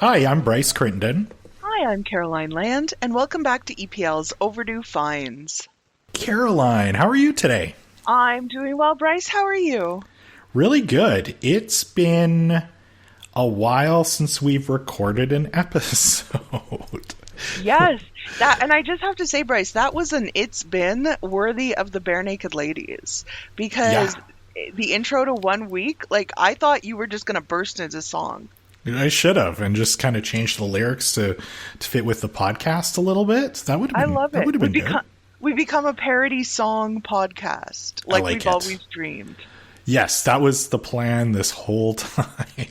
Hi, I'm Bryce Crittenden. Hi, I'm Caroline Land, and welcome back to EPL's Overdue Finds. Caroline, how are you today? I'm doing well, Bryce. How are you? Really good. It's been a while since we've recorded an episode. Yes, and I just have to say, Bryce, that was an It's Been worthy of the Bare Naked Ladies, because the intro to 1 week, I thought you were just going to burst into song. I should have, and just kind of changed the lyrics to fit with the podcast a little bit. That would have been, I love it. That would have been good. We become a parody song podcast, like we've always dreamed. Yes, that was the plan this whole time.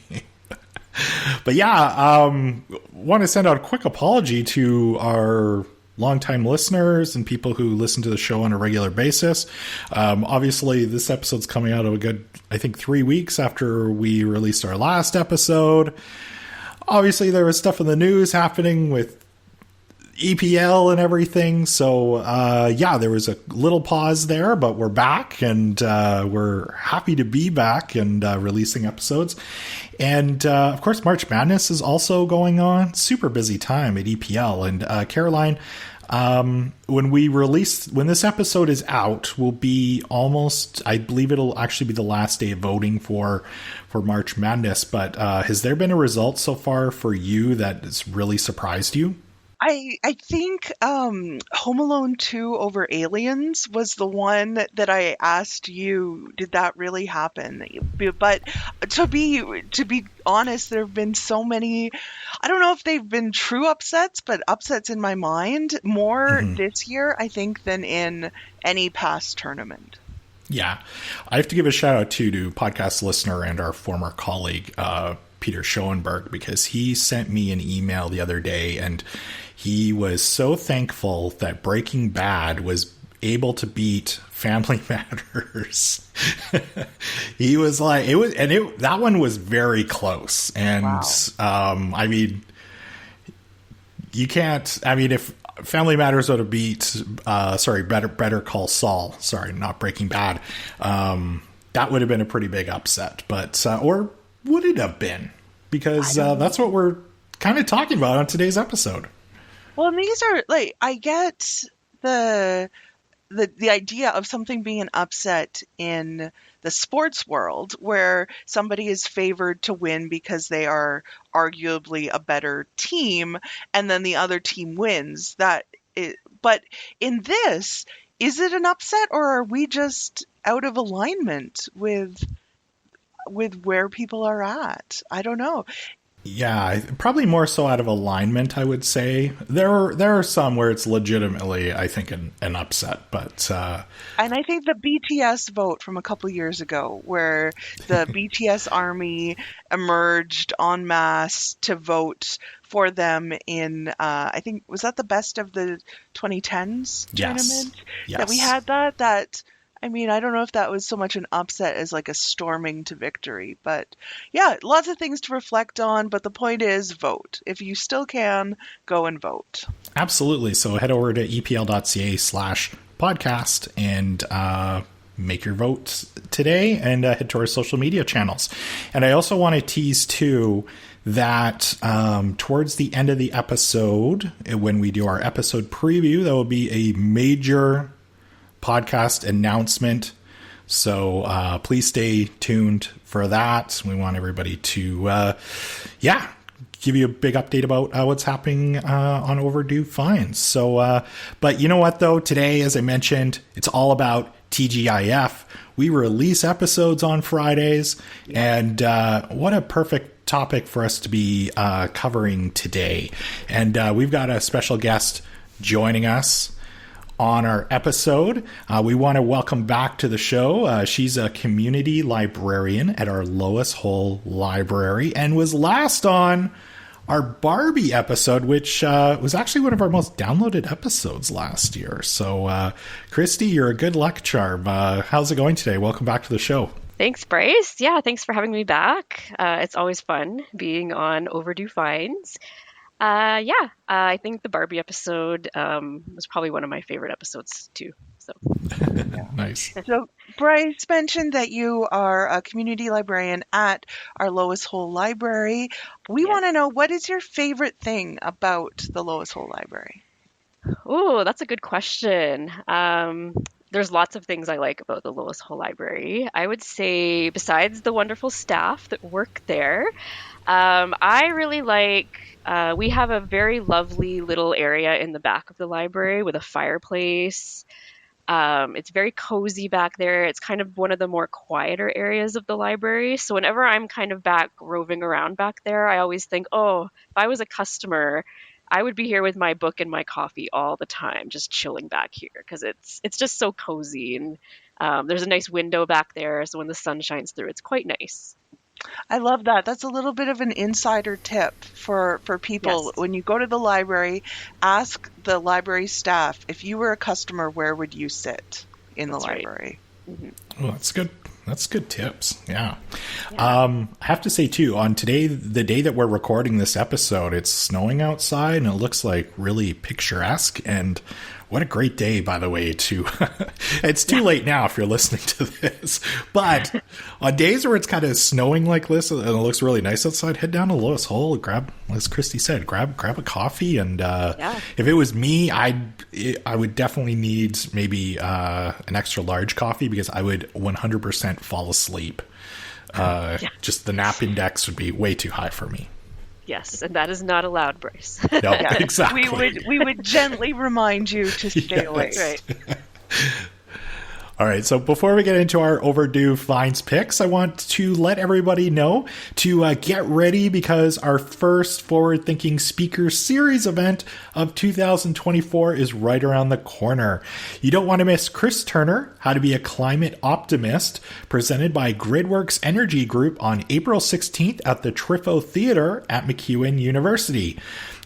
But yeah, want to send out a quick apology to our longtime listeners and people who listen to the show on a regular basis. Obviously, this episode's coming out of a good, I think, 3 weeks after we released our last episode. Obviously, there was stuff in the news happening with EPL and everything. So, there was a little pause there, but we're back and we're happy to be back and releasing episodes. And, of course, March Madness is also going on. Super busy time at EPL. And, Caroline, when this episode is out, will be almost, I believe it'll actually be the last day of voting for March Madness. But has there been a result so far for you that has really surprised you? I think Home Alone 2 over Aliens was the one that I asked you, did that really happen? But to be honest, there have been so many, I don't know if they've been true upsets, but upsets in my mind more this year, I think, than in any past tournament. Yeah. I have to give a shout out to podcast listener and our former colleague, Peter Schoenberg, because he sent me an email the other day and he was so thankful that Breaking Bad was able to beat Family Matters. He was like, that one was very close. And, wow. You can't, if Family Matters would have beat, Better Call Saul, not Breaking Bad. That would have been a pretty big upset, but, or would it have been? Because, that's what we're kind of talking about on today's episode. Well, and these are I get the idea of something being an upset in the sports world where somebody is favored to win because they are arguably a better team and then the other team wins. But in this, is it an upset or are we just out of alignment with where people are at? I don't know. Yeah, probably more so out of alignment, I would say. There are some where it's legitimately, I think, an upset, but... And I think the BTS vote from a couple years ago, where the BTS army emerged en masse to vote for them in, I think, was that the best of the 2010s tournament? Yes. That we had that... I don't know if that was so much an upset as like a storming to victory, but yeah, lots of things to reflect on. But the point is vote. If you still can, go and vote. Absolutely. So head over to epl.ca/podcast and make your votes today and head to our social media channels. And I also want to tease too that towards the end of the episode, when we do our episode preview, there will be a major podcast announcement. So please stay tuned for that. We want everybody to, give you a big update about what's happening on Overdue Finds. So, but you know what, though? Today, as I mentioned, it's all about TGIF. We release episodes on Fridays, and what a perfect topic for us to be covering today. And we've got a special guest joining us on our episode. We want to welcome back to the show. She's a community librarian at our Lois Hole Library and was last on our Barbie episode, which was actually one of our most downloaded episodes last year. So, Christy, you're a good luck charm. How's it going today? Welcome back to the show. Thanks, Bryce. Yeah, thanks for having me back. It's always fun being on Overdue Finds. I think the Barbie episode was probably one of my favorite episodes too. So Nice. So Bryce mentioned that you are a community librarian at our Lois Hole Library. We yes. want to know, what is your favorite thing about the Lois Hole Library? Oh, that's a good question. There's lots of things I like about the Lois Hole Library. I would say, besides the wonderful staff that work there, I really like, we have a very lovely little area in the back of the library with a fireplace. It's very cozy back there. It's kind of one of the more quieter areas of the library. So whenever I'm kind of back roving around back there, I always think, oh, if I was a customer, I would be here with my book and my coffee all the time, just chilling back here because it's just so cozy, and there's a nice window back there, so when the sun shines through, it's quite nice. I love that. That's a little bit of an insider tip for people. Yes, When you go to the library, ask the library staff, if you were a customer, where would you sit in the that's right. library? Well, that's good. That's good tips. Yeah. Yeah. I have to say too, on today, the day that we're recording this episode, it's snowing outside and it looks like really picturesque. And what a great day, by the way, to, it's too late now if you're listening to this, but on days where it's kind of snowing like this and it looks really nice outside, head down to Lois Hole, grab, as Christy said, grab a coffee. And, if it was me, I would definitely need maybe, an extra large coffee because I would 100% fall asleep. Just the nap index would be way too high for me. Yes, and that is not allowed, Bryce. No, exactly. We would gently remind you to stay awake. Right. All right, so before we get into our Overdue Finds picks, I want to let everybody know to get ready because our first Forward Thinking Speaker Series event of 2024 is right around the corner. You don't want to miss Chris Turner, How to Be a Climate Optimist, presented by Gridworks Energy Group on April 16th at the Trifo Theatre at MacEwan University.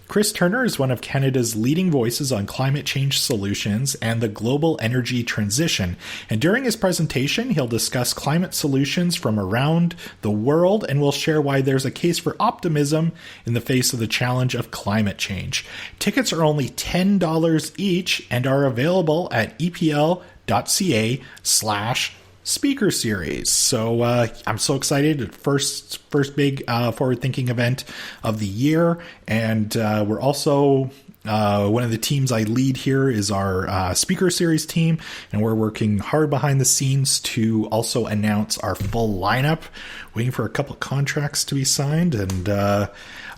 Chris Turner is one of Canada's leading voices on climate change solutions and the global energy transition. And during his presentation, he'll discuss climate solutions from around the world and will share why there's a case for optimism in the face of the challenge of climate change. Tickets are only $10 each and are available at epl.ca/speaker series. So I'm so excited. First big forward-thinking event of the year. And we're also, one of the teams I lead here is our speaker series team. And we're working hard behind the scenes to also announce our full lineup, waiting for a couple contracts to be signed. And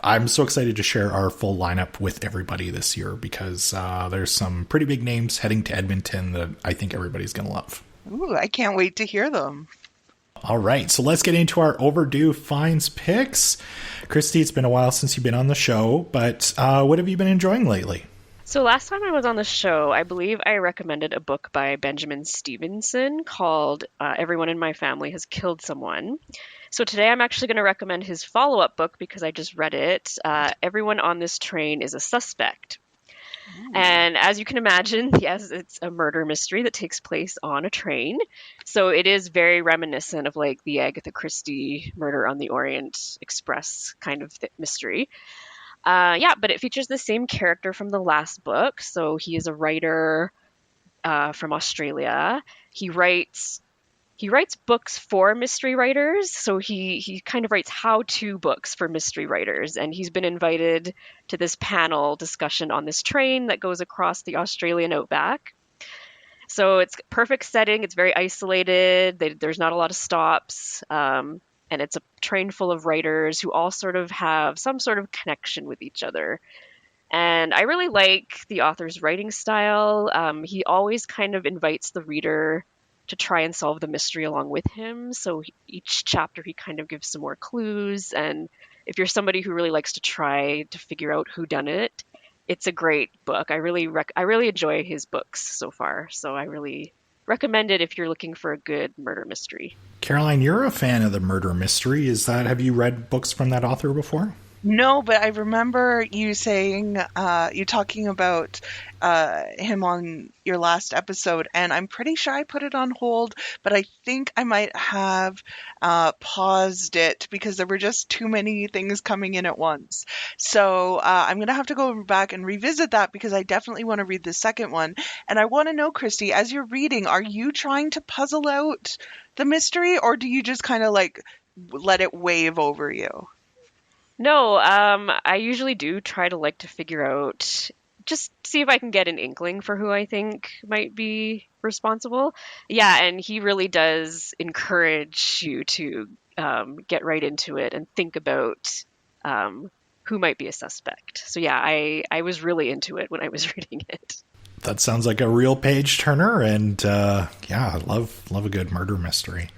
I'm so excited to share our full lineup with everybody this year because there's some pretty big names heading to Edmonton that I think everybody's going to love. Ooh, I can't wait to hear them. All right, so let's get into our Overdue Finds picks. Christy, it's been a while since you've been on the show, but what have you been enjoying lately? So last time I was on the show, I believe I recommended a book by Benjamin Stevenson called Everyone in My Family Has Killed Someone. So today I'm actually going to recommend his follow-up book because I just read it. Everyone on This Train is a Suspect. And as you can imagine, yes, it's a murder mystery that takes place on a train. So it is very reminiscent of like the Agatha Christie Murder on the Orient Express kind of mystery. But it features the same character from the last book. So he is a writer from Australia. He writes books for mystery writers. So he kind of writes how-to books for mystery writers. And he's been invited to this panel discussion on this train that goes across the Australian outback. So it's perfect setting. It's very isolated. There's not a lot of stops. And it's a train full of writers who all sort of have some sort of connection with each other. And I really like the author's writing style. He always kind of invites the reader to try and solve the mystery along with him. So each chapter he kind of gives some more clues. And if you're somebody who really likes to try to figure out who done it, it's a great book. I really enjoy his books so far. So I really recommend it if you're looking for a good murder mystery. Caroline, you're a fan of the murder mystery. Have you read books from that author before? No, but I remember you saying, you talking about him on your last episode, and I'm pretty sure I put it on hold, but I think I might have paused it because there were just too many things coming in at once. So I'm going to have to go back and revisit that because I definitely want to read the second one. And I want to know, Christy, as you're reading, are you trying to puzzle out the mystery, or do you just kind of like let it wave over you? No, I usually do try to like to figure out, just see if I can get an inkling for who I think might be responsible. Yeah, and he really does encourage you to get right into it and think about who might be a suspect. So yeah, I was really into it when I was reading it. That sounds like a real page turner, and yeah, I love a good murder mystery.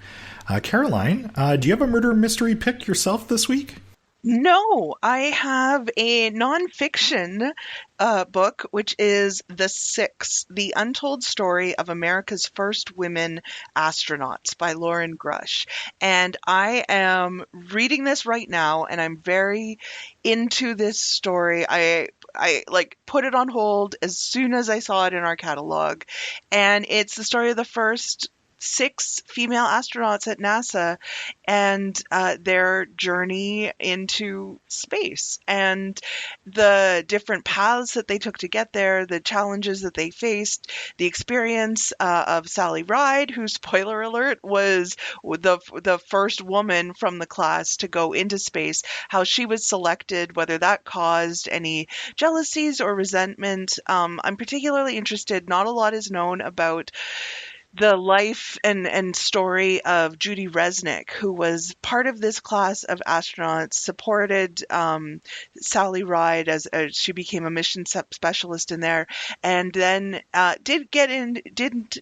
Caroline, do you have a murder mystery pick yourself this week? No, I have a nonfiction book, which is The Six, The Untold Story of America's First Women Astronauts by Lauren Grush. And I am reading this right now, and I'm very into this story. I like put it on hold as soon as I saw it in our catalog. And it's the story of the first 6 female astronauts at NASA and their journey into space and the different paths that they took to get there, the challenges that they faced, the experience of Sally Ride, who, spoiler alert, was the first woman from the class to go into space, how she was selected, whether that caused any jealousies or resentment. I'm particularly interested, not a lot is known about the life and story of Judy Resnick, who was part of this class of astronauts, supported Sally Ride as she became a mission specialist in there, and then didn't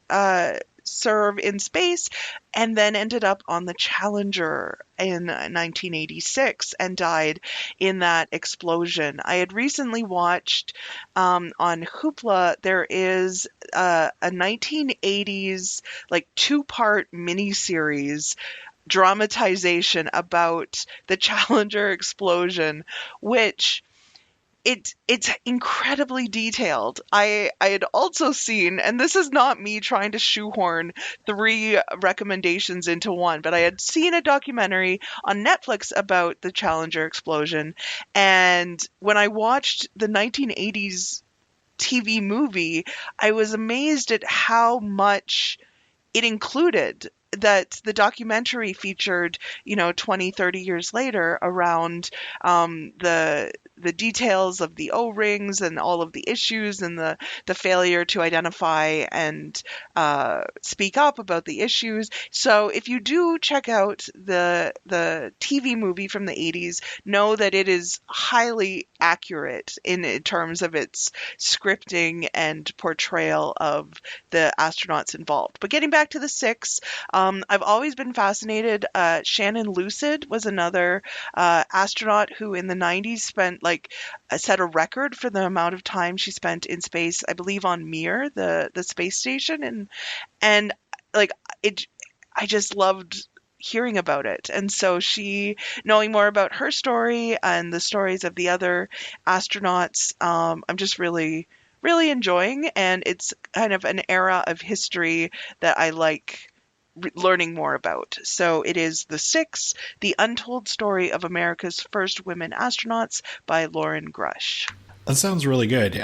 serve in space, and then ended up on the Challenger in 1986 and died in that explosion. I had recently watched on Hoopla, there is a 1980s like 2-part miniseries dramatization about the Challenger explosion, which it's incredibly detailed. I had also seen, and this is not me trying to shoehorn 3 recommendations into one, but I had seen a documentary on Netflix about the Challenger explosion, and when I watched the 1980s TV movie, I was amazed at how much it included, that the documentary featured, 20, 30 years later, around the details of the O-rings and all of the issues and the failure to identify and speak up about the issues. So if you do check out the TV movie from the 80s, know that it is highly accurate in terms of its scripting and portrayal of the astronauts involved. But getting back to the 6, I've always been fascinated. Shannon Lucid was another astronaut who in the 90s set a record for the amount of time she spent in space, I believe on Mir, the space station, and like it, I just loved hearing about it. And so knowing more about her story and the stories of the other astronauts, I'm just really, really enjoying, and it's kind of an era of history that I like learning more about. So it is The Six, The Untold Story of America's First Women Astronauts by Lauren Grush. That sounds really good.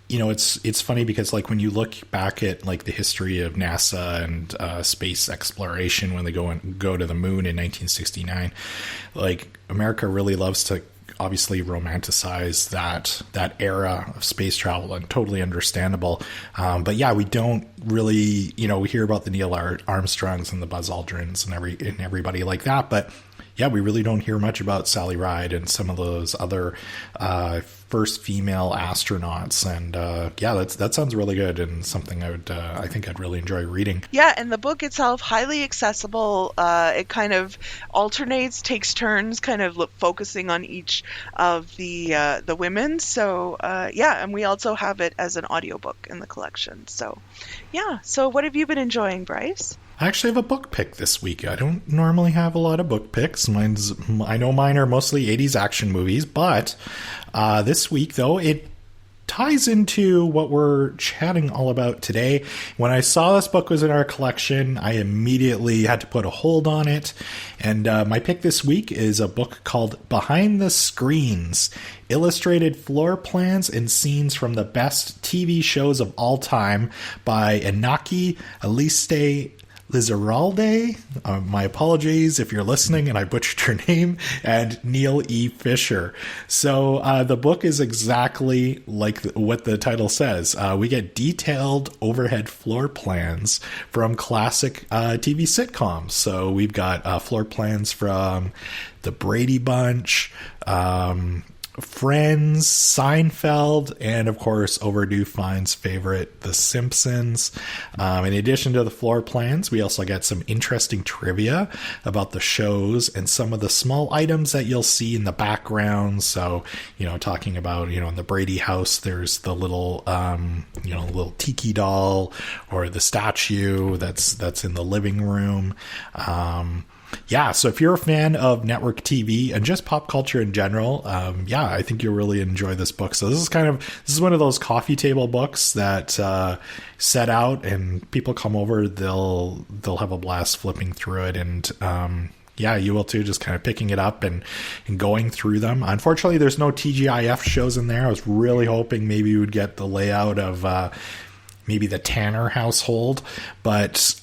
It's funny because like when you look back at like the history of NASA and space exploration when they go to the moon in 1969, like America really loves to obviously romanticize that era of space travel, and totally understandable. But yeah, we don't really, we hear about the Neil Armstrongs and the Buzz Aldrins and everybody like that, but yeah, we really don't hear much about Sally Ride and some of those other first female astronauts. And yeah, that sounds really good and something I think I'd really enjoy reading. Yeah, and the book itself, highly accessible. It kind of alternates, takes turns, kind of focusing on each of the women. So yeah, and we also have it as an audiobook in the collection. So yeah, so what have you been enjoying, Bryce? I actually have a book pick this week. I don't normally have a lot of book picks. I know mine are mostly 80s action movies, but this week, though, it ties into what we're chatting all about today. When I saw this book was in our collection, I immediately had to put a hold on it. And my pick this week is a book called Behind the Screens, Illustrated Floor Plans and Scenes from the Best TV Shows of All Time by Inaki Aliste Lizarralde, my apologies if you're listening and I butchered her name, and Neil E. Fisher. So the book is exactly like what the title says. We get detailed overhead floor plans from classic TV sitcoms. So we've got floor plans from The Brady Bunch, Friends, Seinfeld, and of course Overdue Finds favorite, The Simpsons. In addition to the floor plans, we also get some interesting trivia about the shows and some of the small items that you'll see in the background. So, talking about, in the Brady house, there's the little, little tiki doll or the statue that's in the living room. So if you're a fan of network TV and just pop culture in general, I think you'll really enjoy this book. So this is one of those coffee table books that set out and people come over, they'll have a blast flipping through it, and you will too, just kind of picking it up and going through them. Unfortunately, there's no TGIF shows in there. I was really hoping maybe you would get the layout of maybe the Tanner household, but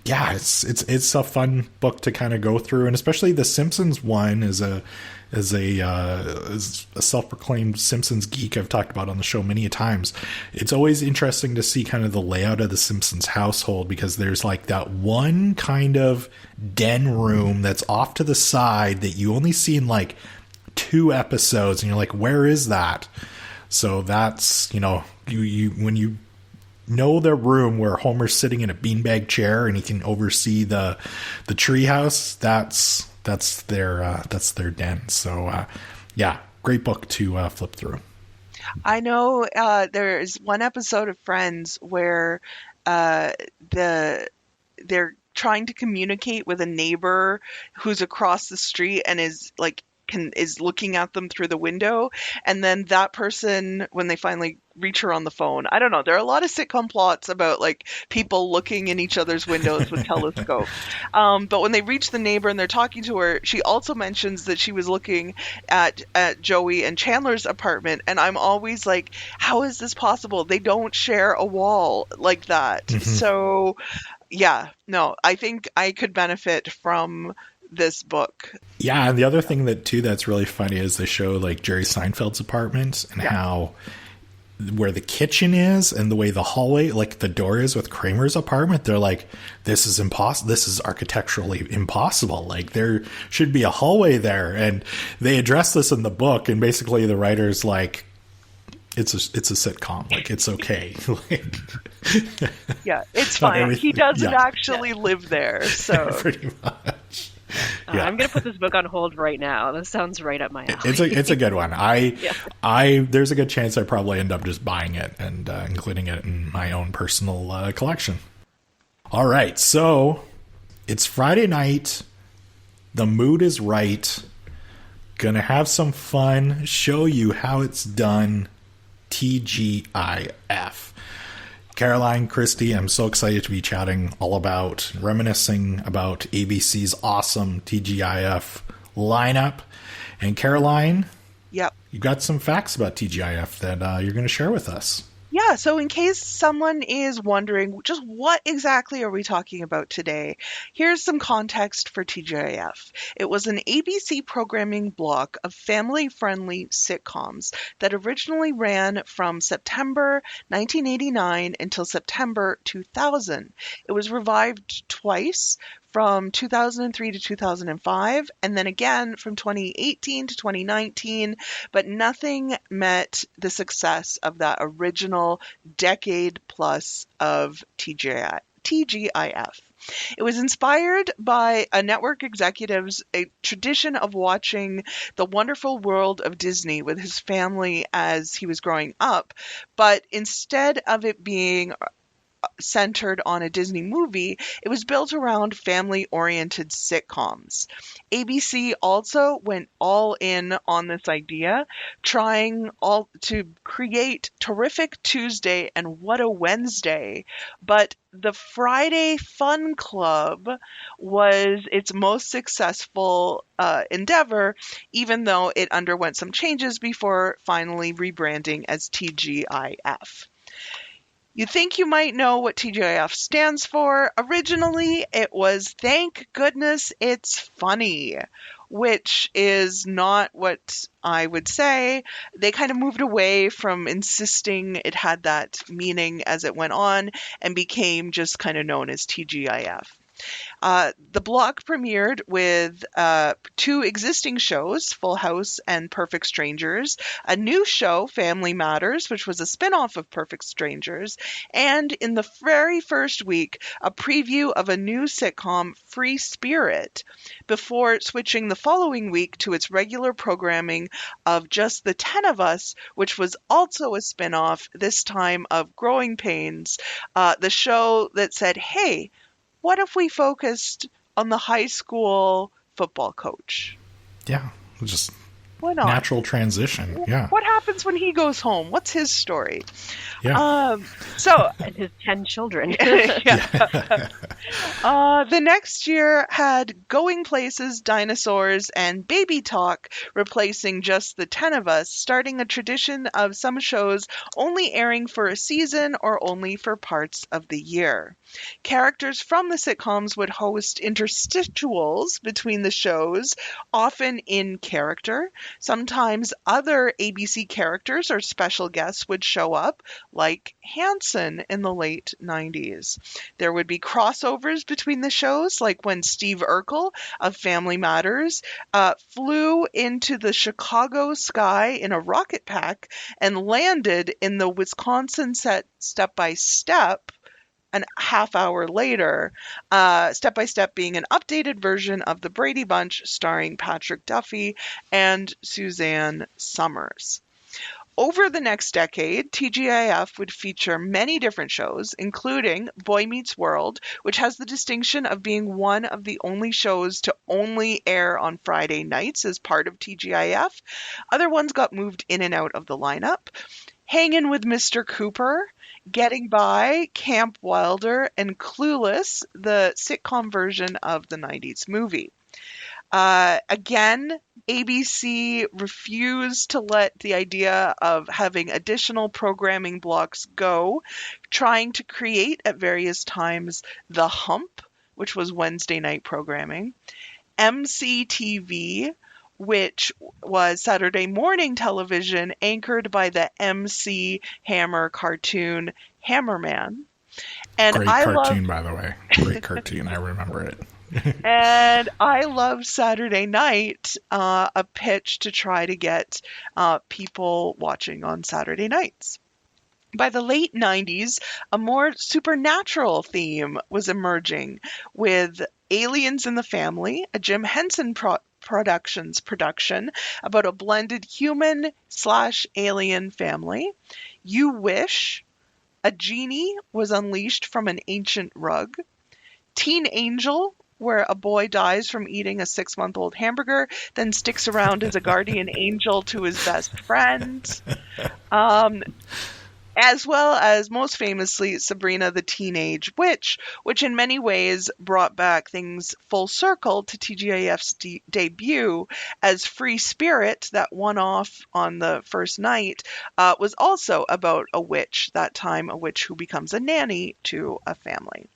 it's a fun book to kind of go through, and especially the Simpsons one is a self-proclaimed Simpsons geek I've talked about on the show many a times. It's always interesting to see kind of the layout of the Simpsons household, because there's like that one kind of den room that's off to the side that you only see in like 2 episodes, and you're like, where is that? So that's, you when you know the room where Homer's sitting in a beanbag chair and he can oversee the treehouse, that's their den. So great book to flip through. I know there's one episode of Friends where they're trying to communicate with a neighbor who's across the street and is looking at them through the window, and then that person, when they finally reach her on the phone, I don't know, there are a lot of sitcom plots about like people looking in each other's windows with telescopes, but when they reach the neighbor and they're talking to her, she also mentions that she was looking at Joey and Chandler's apartment, and I'm always like, how is this possible? They don't share a wall like that. Mm-hmm. So I think I could benefit from this book. Yeah, and the other thing that's really funny is they show like Jerry Seinfeld's apartment and how where the kitchen is and the way the hallway, like the door is with Kramer's apartment, they're like, this is impossible. This is architecturally impossible. Like there should be a hallway there. And they address this in the book, and basically the writer's like, it's a sitcom. Like, it's okay. It's fine. He doesn't actually live there. So pretty much. I'm going to put this book on hold right now. This sounds right up my alley. It's a good one. There's a good chance I probably end up just buying it and including it in my own personal collection. All right, so it's Friday night. The mood is right. Gonna have some fun. Show you how it's done. TGIF. Caroline, Christy, I'm so excited to be chatting all about, reminiscing about ABC's awesome TGIF lineup. And Caroline, you got some facts about TGIF that you're going to share with us. Yeah, so in case someone is wondering just what exactly are we talking about today, here's some context for TGIF. It was an ABC programming block of family-friendly sitcoms that originally ran from September 1989 until September 2000. It was revived twice, from 2003 to 2005, and then again from 2018 to 2019, but nothing met the success of that original decade plus of TGIF. It was inspired by a network executive's tradition of watching The Wonderful World of Disney with his family as he was growing up, but instead of it being centered on a Disney movie, it was built around family-oriented sitcoms. ABC also went all in on this idea, trying all to create Terrific Tuesday and What a Wednesday, but the Friday Fun Club was its most successful endeavor, even though it underwent some changes before finally rebranding as TGIF. You think you might know what TGIF stands for. Originally, it was Thank Goodness It's Funny, which is not what I would say. They kind of moved away from insisting it had that meaning as it went on and became just kind of known as TGIF. The block premiered with 2 existing shows, Full House and Perfect Strangers, a new show, Family Matters, which was a spin-off of Perfect Strangers, and in the very first week, a preview of a new sitcom, Free Spirit, before switching the following week to its regular programming of Just the 10 of Us, which was also a spin-off, this time of Growing Pains, the show that said, hey, what if we focused on the high school football coach? Yeah, just Why not? natural transition. Yeah. What happens when he goes home? What's his story? Yeah. And his 10 children. The next year had Going Places, Dinosaurs, and Baby Talk, replacing Just the 10 of Us, starting a tradition of some shows only airing for a season or only for parts of the year. Characters from the sitcoms would host interstitials between the shows, often in character. Sometimes other ABC characters or special guests would show up, like Hanson in the late 90s. There would be crossovers between the shows, like when Steve Urkel of Family Matters flew into the Chicago sky in a rocket pack and landed in the Wisconsin set Step by Step a half hour later, Step by Step being an updated version of The Brady Bunch starring Patrick Duffy and Suzanne Summers. Over the next decade, TGIF would feature many different shows, including Boy Meets World, which has the distinction of being one of the only shows to only air on Friday nights as part of TGIF. Other ones got moved in and out of the lineup. Hangin' with Mr. Cooper, Getting By, Camp Wilder, and Clueless, the sitcom version of the 90s movie. Again, ABC refused to let the idea of having additional programming blocks go, trying to create at various times The Hump, which was Wednesday night programming, MCTV, which was Saturday morning television anchored by the MC Hammer cartoon Hammerman. And Great cartoon, by the way. Great cartoon. I remember it. And I love Saturday Night, a pitch to try to get people watching on Saturday nights. By the late 90s, a more supernatural theme was emerging with Aliens in the Family, a Jim Henson Productions production about a blended human/alien family. You Wish, a genie was unleashed from an ancient rug. Teen Angel, where a boy dies from eating a 6-month-old hamburger, then sticks around as a guardian angel to his best friend. As well as, most famously, Sabrina the Teenage Witch, which in many ways brought back things full circle to TGIF's debut, as Free Spirit, that one-off on the first night, was also about a witch, that time a witch who becomes a nanny to a family.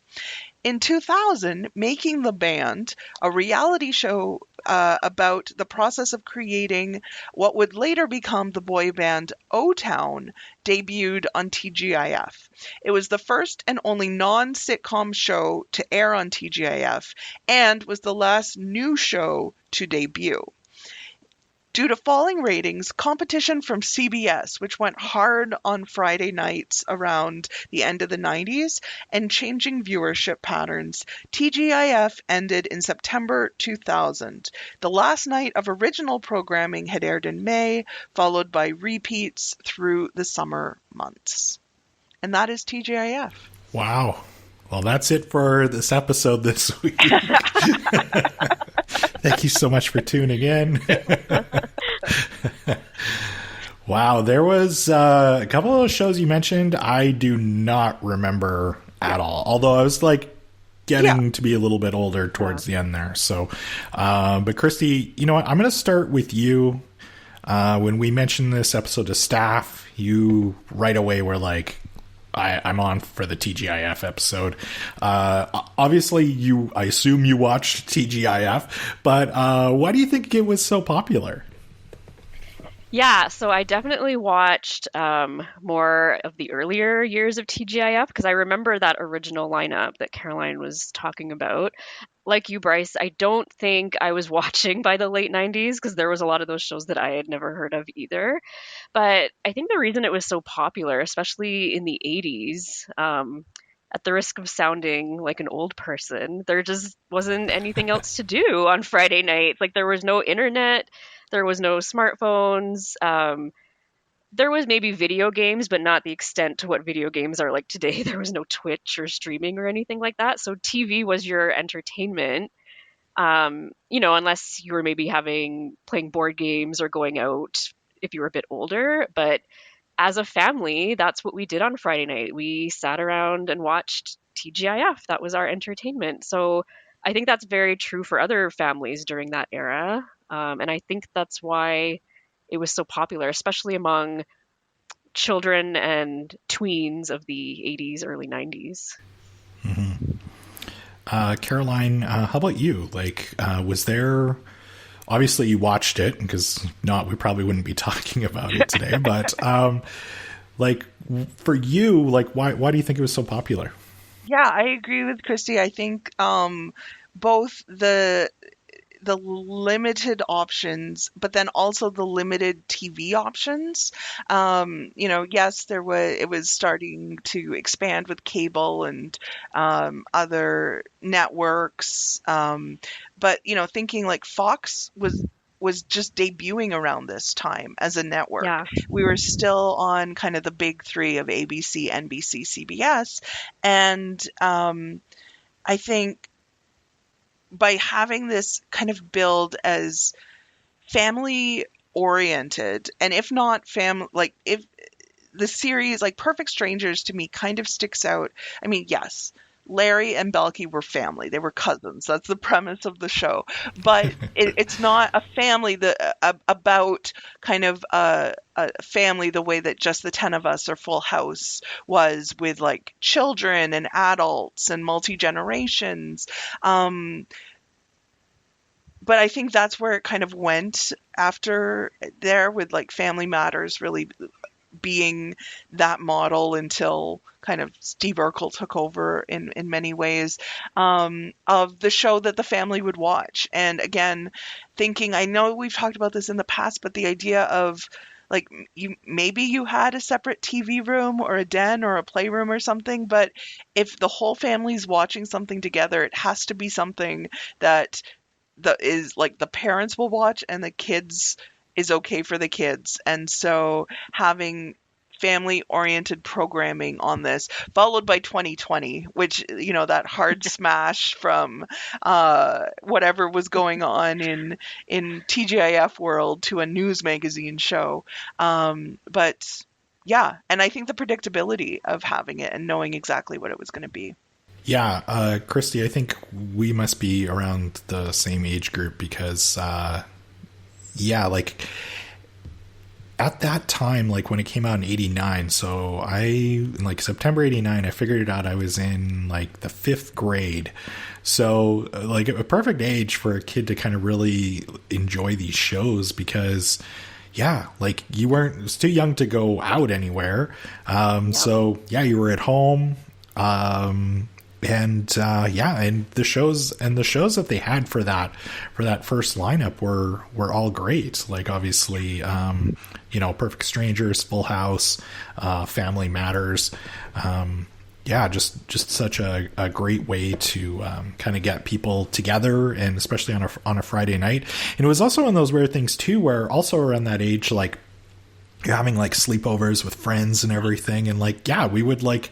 In 2000, Making the Band, a reality show about the process of creating what would later become the boy band O-Town, debuted on TGIF. It was the first and only non-sitcom show to air on TGIF and was the last new show to debut. Due to falling ratings, competition from CBS, which went hard on Friday nights around the end of the 90s, and changing viewership patterns, TGIF ended in September 2000. The last night of original programming had aired in May, followed by repeats through the summer months. And that is TGIF. Wow. Well, that's it for this episode this week. Thank you so much for tuning in. Wow, there was a couple of those shows you mentioned I do not remember at all. Although I was like getting to be a little bit older towards the end there. So, but Christy, you know what? I'm going to start with you. When we mentioned this episode to staff, you right away were like, I'm on for the TGIF episode. Obviously, I assume you watched TGIF, but why do you think it was so popular? Yeah, so I definitely watched more of the earlier years of TGIF because I remember that original lineup that Caroline was talking about. Like you, Bryce, I don't think I was watching by the late 90s because there was a lot of those shows that I had never heard of either. But I think the reason it was so popular, especially in the 80s, at the risk of sounding like an old person, there just wasn't anything else to do on Friday nights. Like there was no internet. There was no smartphones. There was maybe video games, but not the extent to what video games are like today. There was no Twitch or streaming or anything like that. So TV was your entertainment, unless you were maybe playing board games or going out if you were a bit older. But as a family, that's what we did on Friday night. We sat around and watched TGIF. That was our entertainment. So I think that's very true for other families during that era. And I think that's why it was so popular, especially among children and tweens of the 80s, early 90s. Mm-hmm. Caroline, how about you? Like, was there... Obviously, you watched it, because if not, we probably wouldn't be talking about it today. But, like, for you, like, why do you think it was so popular? Yeah, I agree with Christy. I think both the limited options, but then also the limited TV options. Yes, it was starting to expand with cable and other networks. But thinking like Fox was just debuting around this time as a network. Yeah. We were still on kind of the big three of ABC, NBC, CBS. And I think by having this kind of build as family oriented, and if not family, like if the series like Perfect Strangers to me kind of sticks out. I mean, yes, Larry and Belky were family. They were cousins. That's the premise of the show. But it's not a family about kind of a family the way that Just the 10 of Us or Full House was, with like children and adults and multi-generations. But I think that's where it kind of went after there, with like Family Matters really being that model until kind of Steve Urkel took over in many ways, of the show that the family would watch. And again, thinking, I know we've talked about this in the past, but the idea of like maybe you had a separate TV room or a den or a playroom or something, but if the whole family's watching something together, it has to be something that is like the parents will watch and the kids is okay for the kids. And so having family-oriented programming on this, followed by 2020, which, that hard smash from whatever was going on in TGIF world to a news magazine show. But yeah, and I think the predictability of having it and knowing exactly what it was going to be. Yeah, Christy, I think we must be around the same age group because, like at that time, like when it came out in 89, so like September 89, I figured it out. I was in like the 5th grade. So like a perfect age for a kid to kind of really enjoy these shows because like it was too young to go out anywhere. So you were at home. And the shows that they had for that first lineup were all great. Like obviously, Perfect Strangers, Full House, Family Matters. Just such a great way to kind of get people together, and especially on a Friday night. And it was also one of those weird things too, where also around that age, like you're having like sleepovers with friends and everything, and like we would like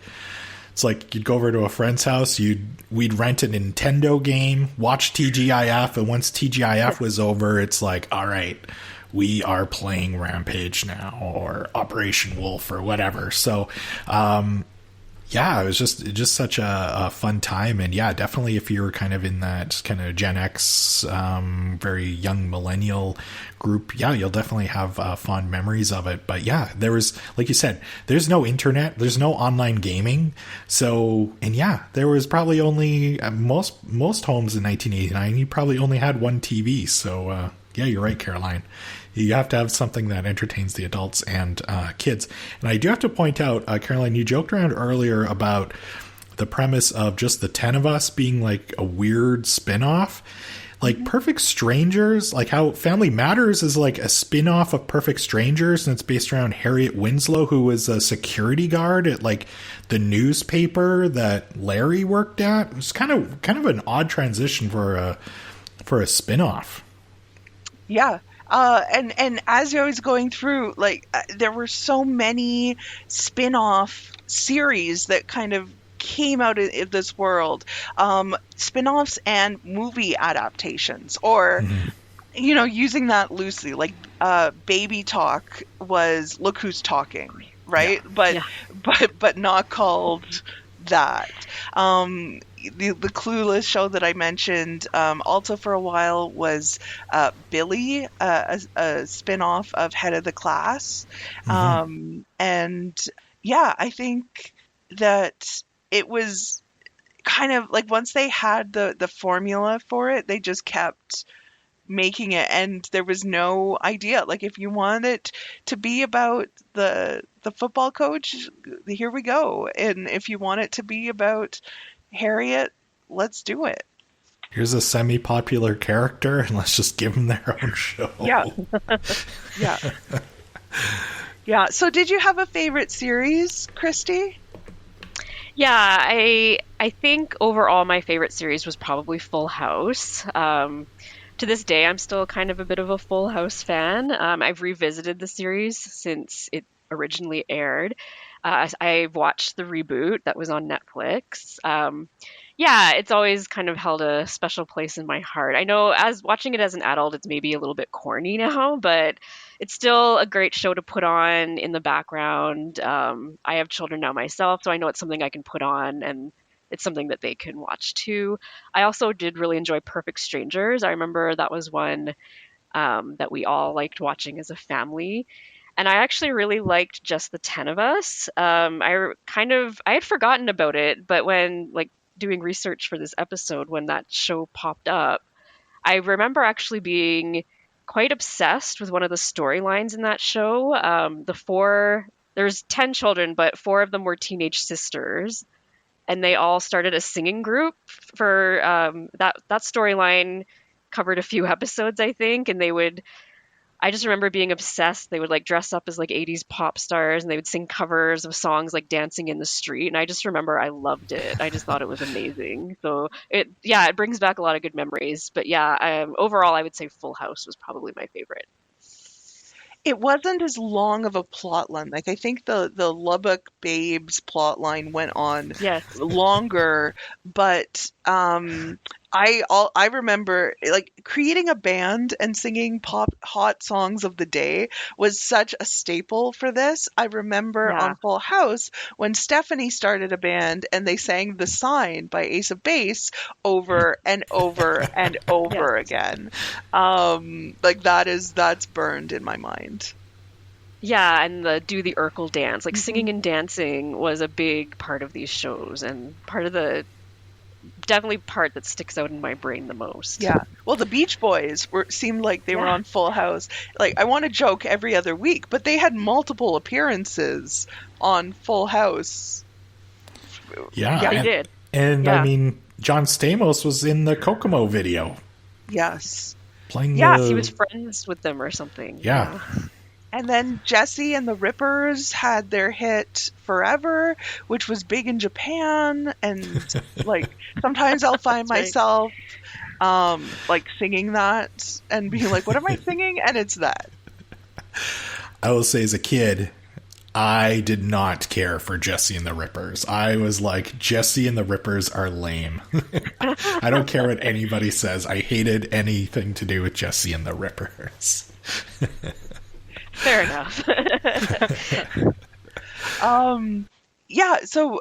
It's like you'd go over to a friend's house, we'd rent a Nintendo game, watch TGIF, and once TGIF was over, it's like, all right, we are playing Rampage now, or Operation Wolf, or whatever. So, yeah, it was just such a fun time. And yeah, definitely if you're kind of in that kind of Gen X, very young millennial group, yeah, you'll definitely have fond memories of it. But yeah, there was, like you said, there's no internet, there's no online gaming. So, and yeah, there was probably only most homes in 1989, you probably only had one TV. So yeah, you're right, Caroline. You have to have something that entertains the adults and kids. And I do have to point out, Caroline, you joked around earlier about the premise of just the 10 of us being like a weird spin-off. Like Perfect Strangers, like how Family Matters is like a spin-off of Perfect Strangers, and it's based around Harriet Winslow, who was a security guard at like the newspaper that Larry worked at. It was kind of an odd transition for a spin-off. Yeah. And as I was going through, like, there were so many spin-off series that kind of came out of this world, spin-offs and movie adaptations, or, you know, using that loosely, like, Baby Talk was Look Who's Talking, right? Yeah. But not called that. The Clueless show that I mentioned, also for a while was Billy, a spin-off of Head of the Class. And yeah, I think that it was kind of like once they had the formula for it, they just kept making it, and there was no idea. Like if you want it to be about the football coach, here we go. And if you want it to be about Harriet, let's do it. Here's a semi-popular character, and let's just give them their own show. Yeah. Yeah. Yeah. So did you have a favorite series, Christy? Yeah, I think overall my favorite series was probably Full House. To this day, I'm still kind of a bit of a Full House fan. I've revisited the series since it originally aired. I've watched the reboot that was on Netflix. Yeah, it's always kind of held a special place in my heart. I know as watching it as an adult, it's maybe a little bit corny now, but it's still a great show to put on in the background. I have children now myself, so I know it's something I can put on, and it's something that they can watch too. I also did really enjoy Perfect Strangers. I remember that was one that we all liked watching as a family. And I actually really liked Just the 10 of Us. I had forgotten about it, but when like doing research for this episode, when that show popped up, I remember actually being quite obsessed with one of the storylines in that show. There's 10 children, but 4 of them were teenage sisters, and they all started a singing group for that storyline covered a few episodes, I think, and I just remember being obsessed. They would like dress up as like 80s pop stars, and they would sing covers of songs like Dancing in the Street. And I just remember I loved it. I just thought it was amazing. So it brings back a lot of good memories. But yeah, overall, I would say Full House was probably my favorite. It wasn't as long of a plot line. Like I think the Lubbock Babes plot line went on longer, but I remember like creating a band and singing pop hot songs of the day was such a staple for this. I remember on Full House when Stephanie started a band and they sang The Sign by Ace of Base over and over and over again. Like that's burned in my mind. Yeah, and the Do the Urkel dance, like singing and dancing was a big part of these shows, and definitely part that sticks out in my brain the most. Yeah. Well, the Beach Boys seemed like they were on Full House. Like, I want to joke every other week, but they had multiple appearances on Full House. Yeah, they did. And I mean, John Stamos was in the Kokomo video. Yes. Playing he was friends with them or something. Yeah. And then Jesse and the Rippers had their hit Forever, which was big in Japan. And like sometimes I'll find myself like singing that and being like, what am I singing? And it's that. I will say as a kid, I did not care for Jesse and the Rippers. I was like, Jesse and the Rippers are lame. I don't care what anybody says. I hated anything to do with Jesse and the Rippers. Fair enough. Yeah, so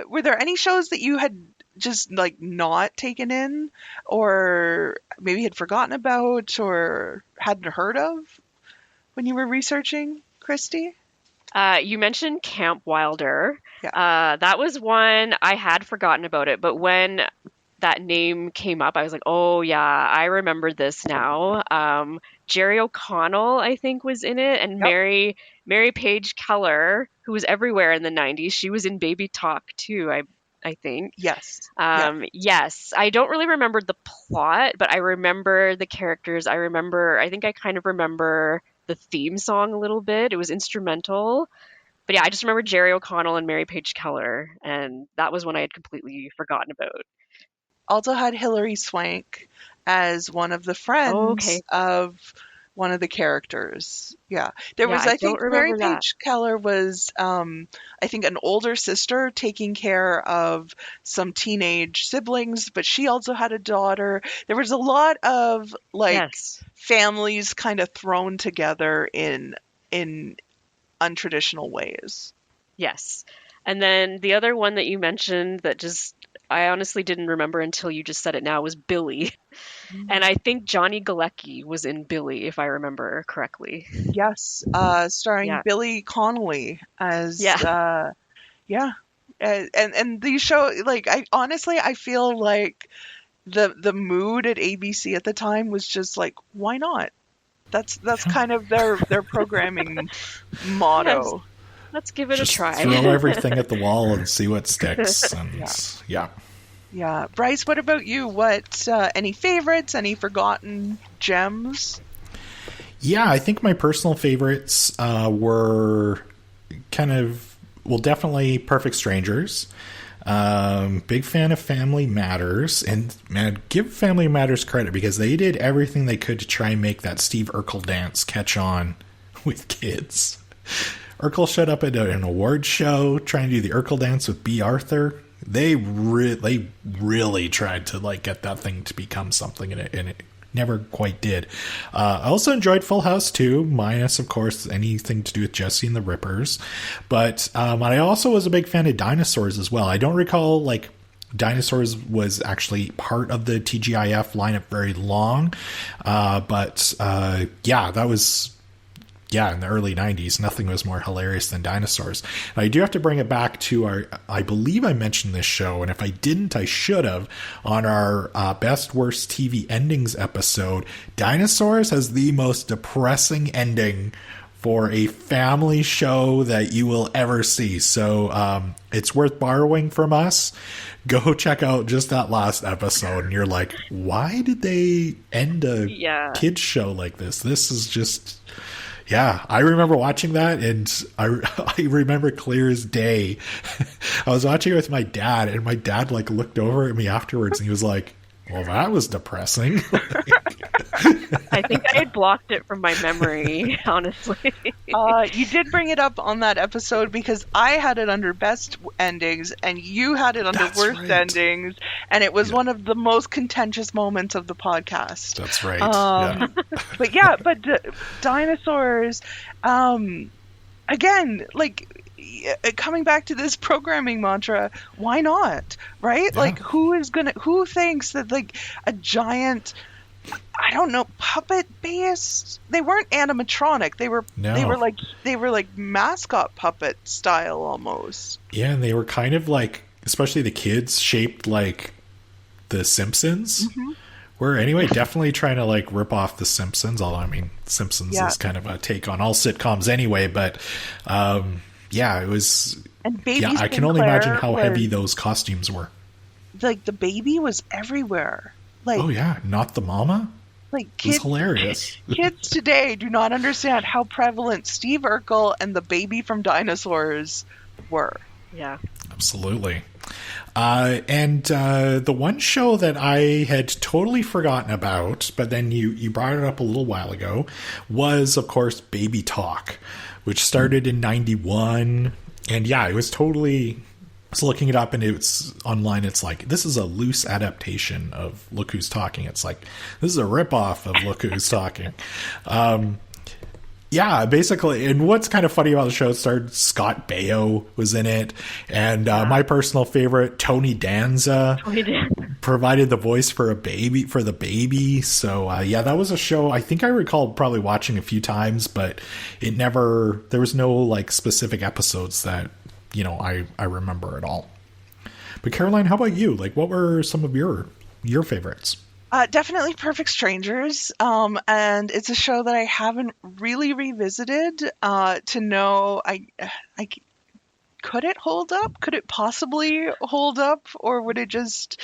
were there any shows that you had just like not taken in, or maybe had forgotten about, or hadn't heard of when you were researching, Christy? You mentioned Camp Wilder. Yeah. That was one I had forgotten about it, but when that name came up, I was like, oh yeah, I remember this now. Jerry O'Connell, I think, was in it, and Yep. Mary Page Keller, who was everywhere in the 90s. She was in Baby Talk too, I think. Yes. Yeah. Yes, I don't really remember the plot, but I remember the characters. I think I kind of remember the theme song a little bit. It was instrumental. But yeah, I just remember Jerry O'Connell and Mary Page Keller, and that was one I had completely forgotten about. Also had Hilary Swank as one of the Oh, friends okay. of one of the characters. Yeah. There Yeah, was, I I don't think, Mary remember that. Page Keller was, I think, an older sister taking care of some teenage siblings, but she also had a daughter. There was a lot of like Yes. families kind of thrown together in untraditional ways. Yes. And then the other one that you mentioned that just I honestly didn't remember until you just said it now was Billy. And I think Johnny Galecki was in Billy, if I remember correctly. Yes, starring Yeah. Billy Connolly as Yeah. yeah. And these show, like, I feel like the mood at ABC at the time was just like, why not? That's kind of their programming Yes. motto. Let's give it a Just try. throw everything at the wall and see what sticks. And yeah. Yeah. Bryce, what about you? What any favorites? Any forgotten gems? Yeah, I think my personal favorites were kind of, well, definitely Perfect Strangers. Big fan of Family Matters. And man, give Family Matters credit because they did everything they could to try and make that Steve Urkel dance catch on with kids. Urkel showed up at an award show trying to do the Urkel dance with B. Arthur. They really tried to like get that thing to become something, and it never quite did. I also enjoyed Full House too, minus of course anything to do with Jesse and the Rippers. But I also was a big fan of Dinosaurs as well. I don't recall like Dinosaurs was actually part of the TGIF lineup very long, but that was. Yeah, in the early 90s, nothing was more hilarious than Dinosaurs. And I do have to bring it back to I believe I mentioned this show, and if I didn't, I should have, on our Best Worst TV Endings episode. Dinosaurs has the most depressing ending for a family show that you will ever see. So it's worth borrowing from us. Go check out just that last episode, and you're like, why did they end a kids show like this? This is just... Yeah, I remember watching that, and I remember clear as day. I was watching it with my dad, and my dad like looked over at me afterwards, and he was like, "Well, that was depressing." I think I had blocked it from my memory, honestly. You did bring it up on that episode because I had it under best endings and you had it under That's worst right. endings, and it was one of the most contentious moments of the podcast. That's right. But Dinosaurs, again, like coming back to this programming mantra, why not? Right? Yeah. Like who thinks that like a giant, I don't know, puppet based, they weren't animatronic. They were like mascot puppet style almost. Yeah, and they were kind of like, especially the kids, shaped like the Simpsons. Mm-hmm. Were anyway, definitely trying to like rip off the Simpsons, although I mean Simpsons is kind of a take on all sitcoms anyway, but it was, and Baby I can only imagine how heavy those costumes were. Like the baby was everywhere. Like, oh yeah, not the mama? Like it was hilarious. Kids today do not understand how prevalent Steve Urkel and the baby from Dinosaurs were. Yeah. Absolutely. And the one show that I had totally forgotten about, but then you brought it up a little while ago, was, of course, Baby Talk, which started in 91. And yeah, it was totally... I was looking it up, and it's online. It's like, this is a loose adaptation of Look Who's Talking. It's like, this is a ripoff of Look Who's Talking. Yeah, basically. And what's kind of funny about the show, it starred Scott Baio was in it. And my personal favorite, Tony Danza, provided the voice for the baby. So yeah, that was a show I think I recall probably watching a few times, but there was no like specific episodes that, I remember at all. But Caroline, how about you? Like, what were some of your favorites? Definitely Perfect Strangers. And it's a show that I haven't really revisited to know could it hold up? Could it possibly hold up? Or would it just,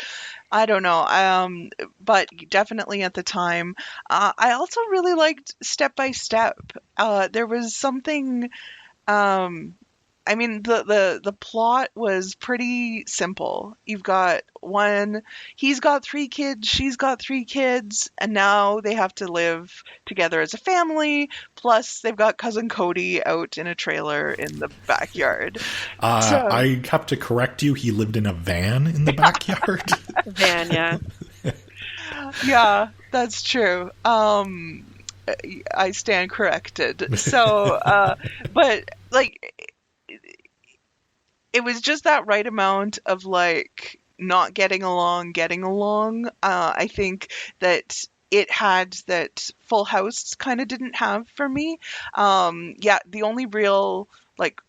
I don't know. But definitely at the time. I also really liked Step by Step. There was something, the plot was pretty simple. You've got he's got 3 kids, she's got 3 kids, and now they have to live together as a family. Plus, they've got cousin Cody out in a trailer in the backyard. I have to correct you. He lived in a van in the backyard. Van, yeah. Yeah, that's true. I stand corrected. So, but like, it was just that right amount of like not getting along. I think that it had that Full House kind of didn't have for me. The only real like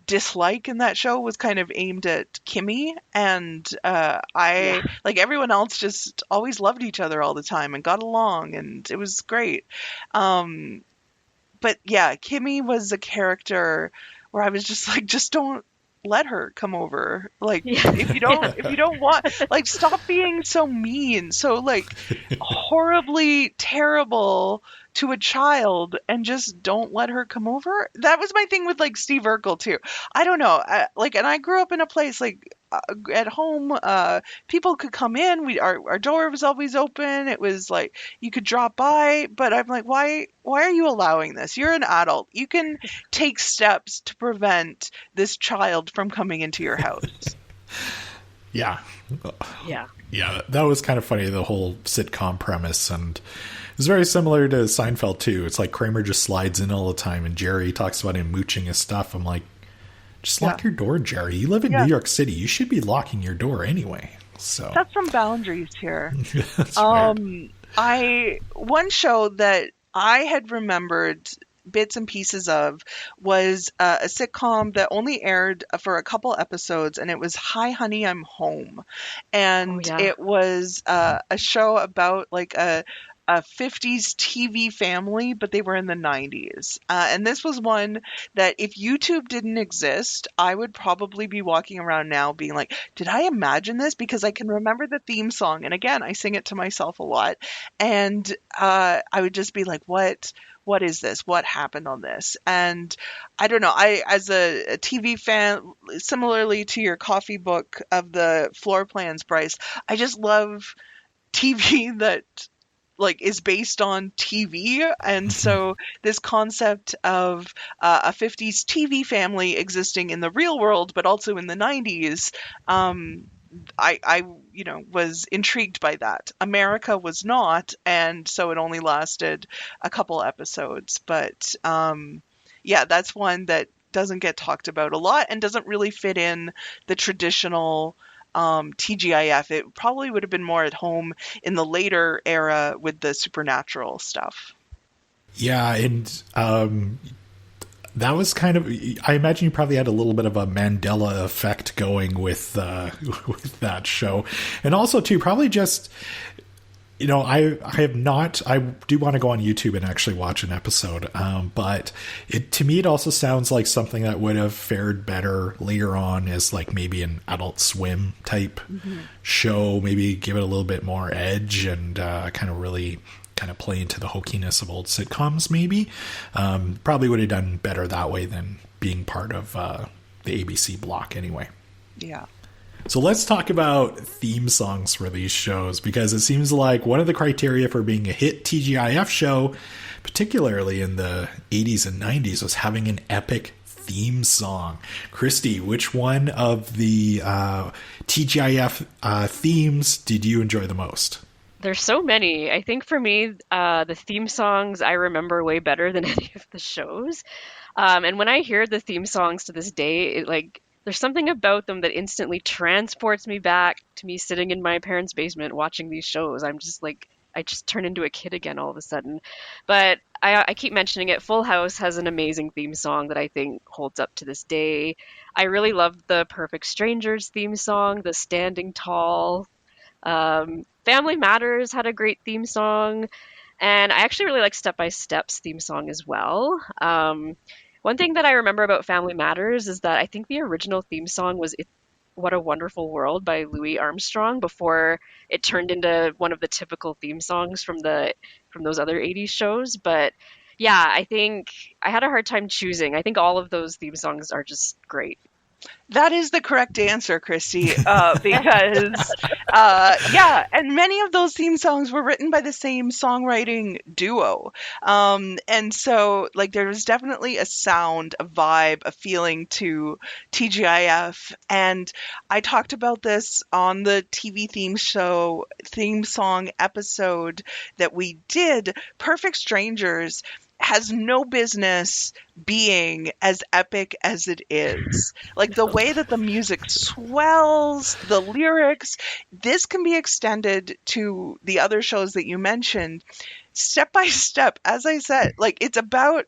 dislike in that show was kind of aimed at Kimmy, and like everyone else just always loved each other all the time and got along, and it was great. But yeah, Kimmy was a character where I was just like, just don't let her come over. Like, if you don't want, like, stop being so mean, so like horribly terrible to a child, and just don't let her come over. That was my thing with like Steve Urkel too. I don't know. And I grew up in a place like at home, people could come in. Our door was always open. It was like you could drop by, but I'm like, why are you allowing this? You're an adult. You can take steps to prevent this child from coming into your house. Yeah. Yeah. Yeah, that was kind of funny, the whole sitcom premise, and it's very similar to Seinfeld too. It's like Kramer just slides in all the time, and Jerry talks about him mooching his stuff. I'm like, just lock your door, Jerry. You live in New York City. You should be locking your door anyway. So that's some boundaries here. That's one show that I had remembered bits and pieces of was a sitcom that only aired for a couple episodes, and it was Hi Honey, I'm Home. And it was a show about like a 50s TV family, but they were in the 90s. And this was one that if YouTube didn't exist, I would probably be walking around now being like, did I imagine this? Because I can remember the theme song. And again, I sing it to myself a lot. And I would just be like, what is this? What happened on this? And I don't know. I, as a TV fan, similarly to your coffee book of the floor plans, Bryce, I just love TV that like is based on TV. And so this concept of a 50s TV family existing in the real world, but also in the 90s, I was intrigued by that. America was not, and so it only lasted a couple episodes. But that's one that doesn't get talked about a lot and doesn't really fit in the traditional TGIF. It probably would have been more at home in the later era with the supernatural stuff. Yeah, and that was kind of, I imagine you probably had a little bit of a Mandela effect going with that show. And also too, probably just, I do want to go on YouTube and actually watch an episode. But to me, it also sounds like something that would have fared better later on as like maybe an Adult Swim type show, maybe give it a little bit more edge and kind of play into the hokiness of old sitcoms maybe. Probably would have done better that way than being part of the ABC block anyway. Yeah. So let's talk about theme songs for these shows, because it seems like one of the criteria for being a hit TGIF show, particularly in the 80s and 90s, was having an epic theme song. Christy, which one of the TGIF themes did you enjoy the most? There's so many. I think for me, the theme songs I remember way better than any of the shows. And when I hear the theme songs to this day, there's something about them that instantly transports me back to me sitting in my parents' basement watching these shows. I'm just like, I just turn into a kid again all of a sudden. But I keep mentioning it. Full House has an amazing theme song that I think holds up to this day. I really loved the Perfect Strangers theme song, the Standing Tall. Family Matters had a great theme song. And I actually really like Step by Step's theme song as well. One thing that I remember about Family Matters is that I think the original theme song was What a Wonderful World by Louis Armstrong before it turned into one of the typical theme songs from those other 80s shows. But yeah, I think I had a hard time choosing. I think all of those theme songs are just great. That is the correct answer, Christy, because, and many of those theme songs were written by the same songwriting duo. And so, there was definitely a sound, a vibe, a feeling to TGIF. And I talked about this on the TV theme song episode that we did. Perfect Strangers has no business being as epic as it is. The way that the music swells, the lyrics, this can be extended to the other shows that you mentioned. Step by Step, as I said, it's about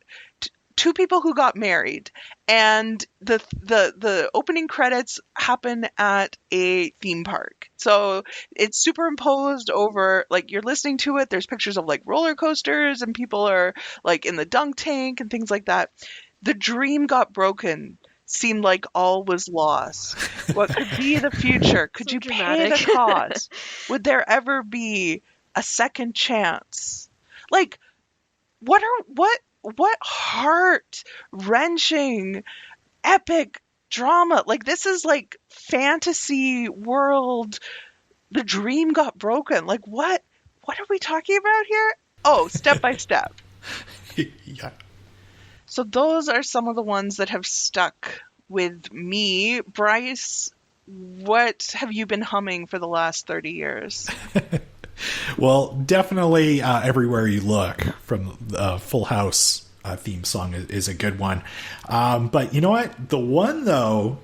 two people who got married, and the opening credits happen at a theme park. So it's superimposed over, you're listening to it, there's pictures of roller coasters, and people are in the dunk tank and things like that. The dream got broken. Seemed like all was lost. What could be the future? Could So you dramatic. pay the cost? Would there ever be a second chance? What heart-wrenching, epic drama. This is fantasy world. The dream got broken. What are we talking about here? Oh, Step by Step. Yeah. So those are some of the ones that have stuck with me. Bryce, what have you been humming for the last 30 years? Well, definitely Everywhere You Look from the Full House theme song is a good one. But you know what? The one, though,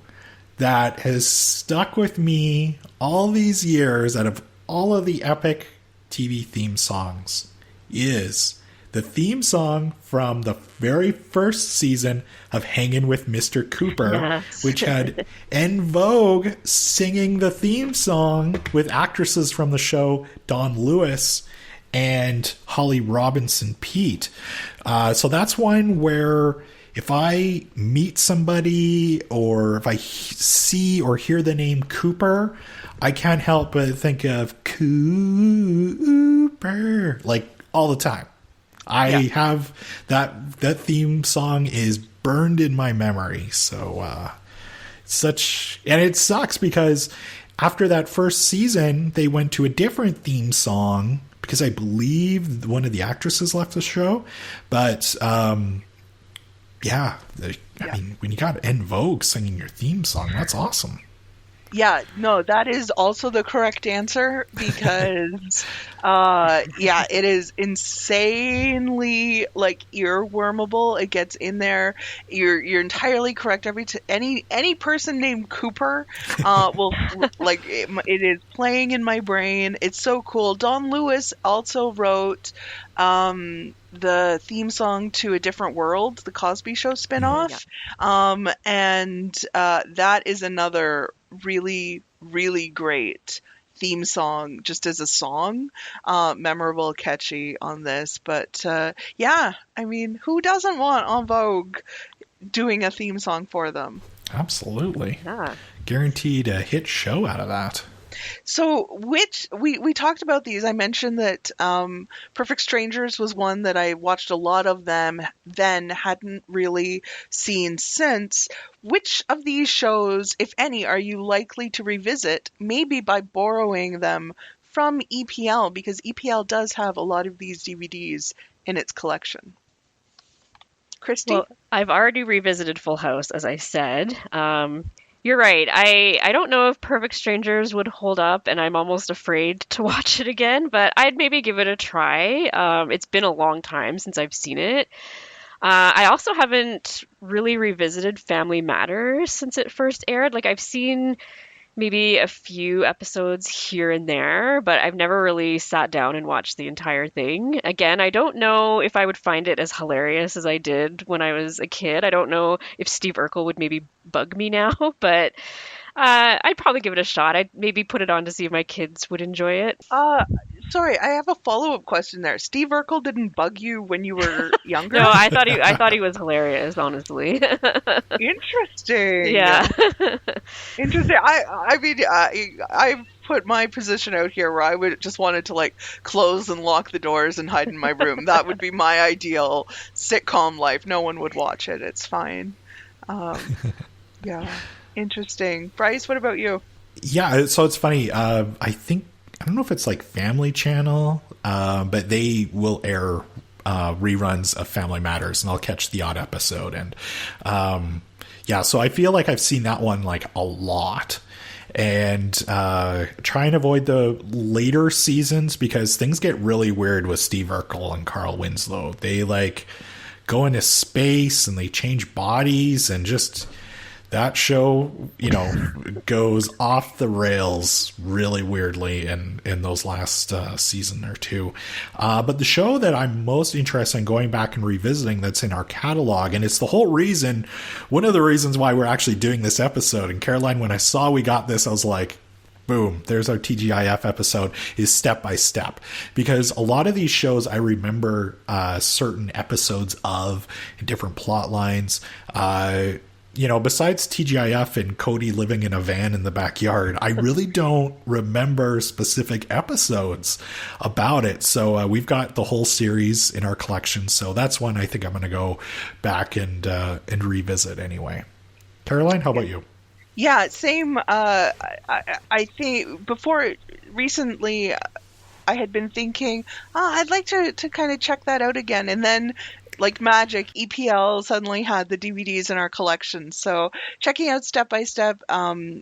that has stuck with me all these years out of all of the epic TV theme songs is the theme song from the very first season of Hangin' with Mr. Cooper, Yes. which had En Vogue singing the theme song with actresses from the show, Dawn Lewis and Holly Robinson Pete. So that's one where if I meet somebody or if I see or hear the name Cooper, I can't help but think of Cooper, all the time. I have that theme song is burned in my memory. So, and it sucks because after that first season, they went to a different theme song because I believe one of the actresses left the show. But, I mean, when you got En Vogue singing your theme song, that's awesome. Yeah, no, that is also the correct answer because, it is insanely earwormable. It gets in there. You're entirely correct. Any person named Cooper, will it is playing in my brain. It's so cool. Dawn Lewis also wrote, the theme song to A Different World, the Cosby Show spinoff. And that is another really, really great theme song, just as a song. Memorable, catchy on this. But I mean, who doesn't want En Vogue doing a theme song for them? Absolutely. Yeah. Guaranteed a hit show out of that. So we talked about these. I mentioned that Perfect Strangers was one that I watched a lot of them, then hadn't really seen since. Which of these shows, if any, are you likely to revisit, maybe by borrowing them from EPL? Because EPL does have a lot of these DVDs in its collection. Christy? Well, I've already revisited Full House, as I said. You're right. I don't know if Perfect Strangers would hold up, and I'm almost afraid to watch it again, but I'd maybe give it a try. It's been a long time since I've seen it. I also haven't really revisited Family Matters since it first aired. Like, I've seen maybe a few episodes here and there, but I've never really sat down and watched the entire thing. Again, I don't know if I would find it as hilarious as I did when I was a kid. I don't know if Steve Urkel would maybe bug me now, but I'd probably give it a shot. I'd maybe put it on to see if my kids would enjoy it. Sorry, I have a follow-up question there. Steve Urkel didn't bug you when you were younger? No, I thought he was hilarious, honestly. Interesting. Yeah. Interesting. I mean, I put my position out here where I would just wanted to like close and lock the doors and hide in my room. That would be my ideal sitcom life. No one would watch it. It's fine. Yeah. Interesting. Bryce, what about you? Yeah, so it's funny. I don't know if it's like Family Channel, but they will air reruns of Family Matters, and I'll catch the odd episode. And yeah, so I feel like I've seen that one like a lot. And try and avoid the later seasons because things get really weird with Steve Urkel and Carl Winslow. They like go into space and they change bodies, and just that show, goes off the rails really weirdly in those last season or two. But the show that I'm most interested in going back and revisiting that's in our catalog, and it's the whole reason, one of the reasons why we're actually doing this episode. And Caroline, when I saw we got this, I was like, boom, there's our TGIF episode, is Step by Step. Because a lot of these shows I remember certain episodes of, different plot lines. Besides TGIF and Cody living in a van in the backyard, I really don't remember specific episodes about it. So we've got the whole series in our collection. So that's one I think I'm going to go back and revisit anyway. Caroline, how about you? Yeah, same. I think recently I had been thinking, I'd like to kind of check that out again. And then like magic, EPL suddenly had the DVDs in our collection. So checking out Step by Step,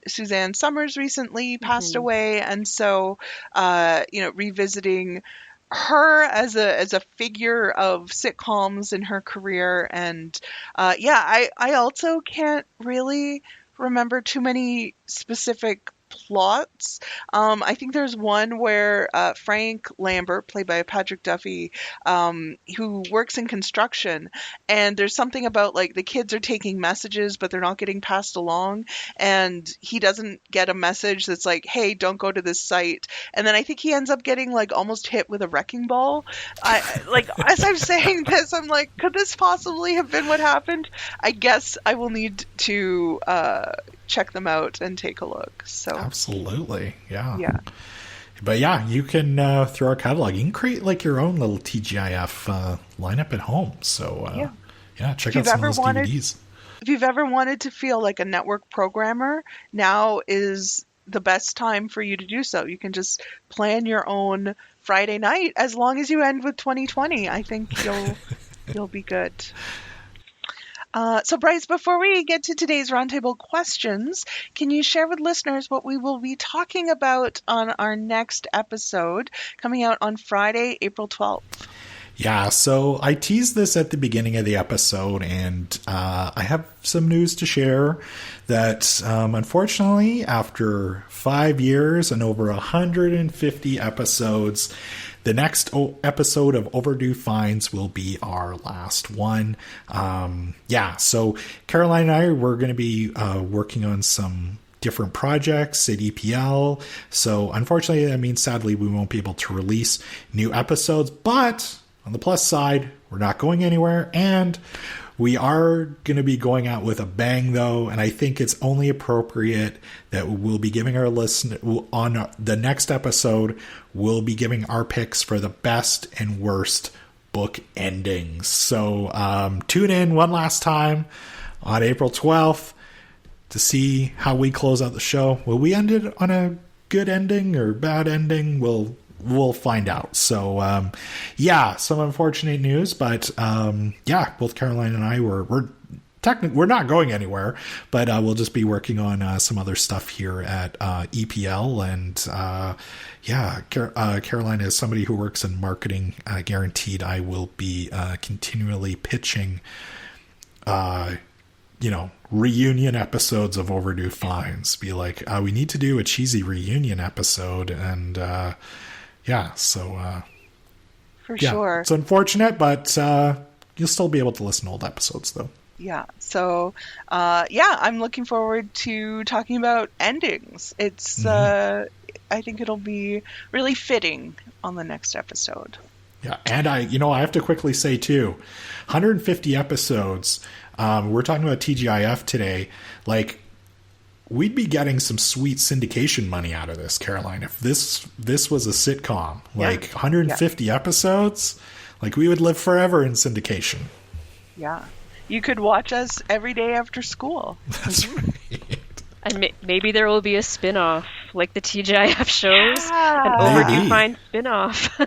Suzanne Summers recently passed away. And so, revisiting her as a figure of sitcoms in her career. And I also can't really remember too many specific plots. I think there's one where Frank Lambert, played by Patrick Duffy, who works in construction, and there's something about like the kids are taking messages but they're not getting passed along, and he doesn't get a message that's like, hey, don't go to this site, and then I think he ends up getting like almost hit with a wrecking ball. As I'm saying this, I'm like, could this possibly have been what happened? I guess I will need to check them out and take a look. So absolutely, yeah. But yeah, you can through our catalog, you can create like your own little TGIF lineup at home. So check out some of those DVDs. If you've ever wanted to feel like a network programmer, now is the best time for you to do so. You can just plan your own Friday night as long as you end with 2020. I think you'll be good. So Bryce, before we get to today's roundtable questions, can you share with listeners what we will be talking about on our next episode coming out on Friday, April 12th? Yeah, so I teased this at the beginning of the episode, and I have some news to share that unfortunately, after 5 years and over 150 episodes, the next episode of Overdue Finds will be our last one. So Caroline and I, we're going to be working on some different projects at EPL. So unfortunately, that means sadly we won't be able to release new episodes. But on the plus side, we're not going anywhere, and We are going to be going out with a bang, though, and I think it's only appropriate that we'll be giving our listener on the next episode. We'll be giving our picks for the best and worst book endings. So tune in one last time on April 12th to see how we close out the show. Will we end it on a good ending or bad ending? We'll find out. So, some unfortunate news, but, both Caroline and I we're not going anywhere, but, we'll just be working on, some other stuff here at, EPL. And, Caroline is somebody who works in marketing, guaranteed I will be, continually pitching, reunion episodes of Overdue Finds. Be like, we need to do a cheesy reunion episode. And, for sure. It's unfortunate, but you'll still be able to listen to old episodes, though. Yeah. So, I'm looking forward to talking about endings. It's, I think it'll be really fitting on the next episode. Yeah. And I have to quickly say, too, 150 episodes. We're talking about TGIF today. Like, we'd be getting some sweet syndication money out of this, Caroline. If this was a sitcom, 150 episodes, like, we would live forever in syndication. Yeah. You could watch us every day after school. That's right. And maybe there will be a spin-off, like the TGIF shows, an Overdue Finds spin-off.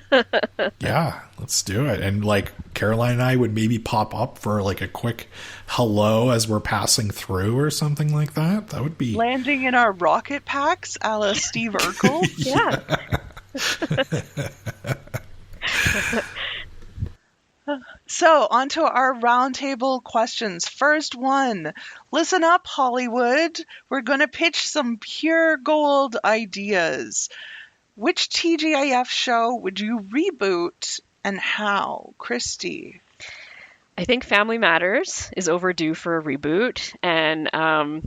Yeah, let's do it. And like Caroline and I would maybe pop up for like a quick hello as we're passing through or something like that. That would be landing in our rocket packs, a la Steve Urkel. Yeah. So, on to our roundtable questions. First one, listen up, Hollywood. We're going to pitch some pure gold ideas. Which TGIF show would you reboot and how? Christy? I think Family Matters is overdue for a reboot. And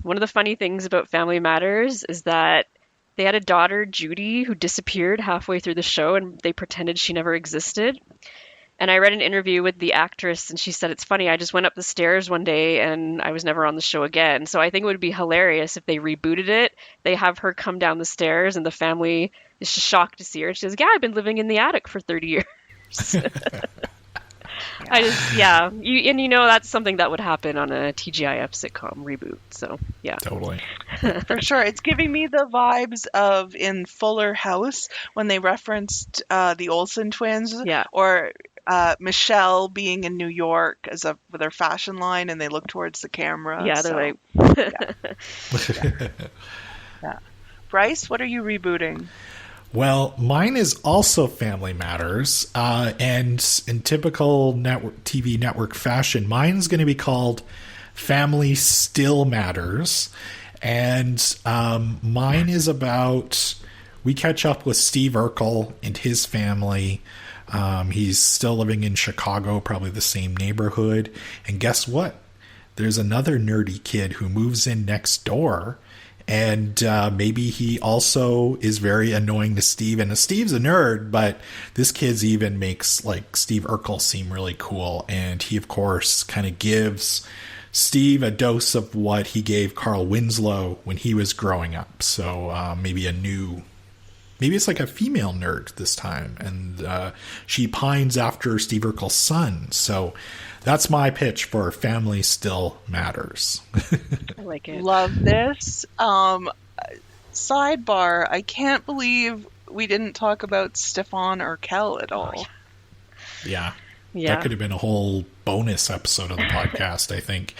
one of the funny things about Family Matters is that they had a daughter, Judy, who disappeared halfway through the show, and they pretended she never existed. And I read an interview with the actress, and she said, it's funny, I just went up the stairs one day, and I was never on the show again. So I think it would be hilarious if they rebooted it. They have her come down the stairs, and the family is just shocked to see her. She says, I've been living in the attic for 30 years. That's something that would happen on a TGIF sitcom reboot. So, yeah. Totally. For sure. It's giving me the vibes of in Fuller House when they referenced the Olsen twins. Yeah. Or Michelle being in New York with her fashion line, and they look towards the camera. Yeah, they're Yeah. Bryce, what are you rebooting? Well, mine is also Family Matters, and in typical TV network fashion, mine's going to be called Family Still Matters, and mine is about, we catch up with Steve Urkel and his family. He's still living in Chicago, probably the same neighborhood, and guess what? There's another nerdy kid who moves in next door. And maybe he also is very annoying to Steve. And Steve's a nerd, but this kid's even makes like Steve Urkel seem really cool. And he, of course, kind of gives Steve a dose of what he gave Carl Winslow when he was growing up. So maybe it's like a female nerd this time. And she pines after Steve Urkel's son. So that's my pitch for Family Still Matters. I like it. Love this. Sidebar, I can't believe we didn't talk about Stefan Urkel at all. Yeah. That could have been a whole bonus episode of the podcast, I think.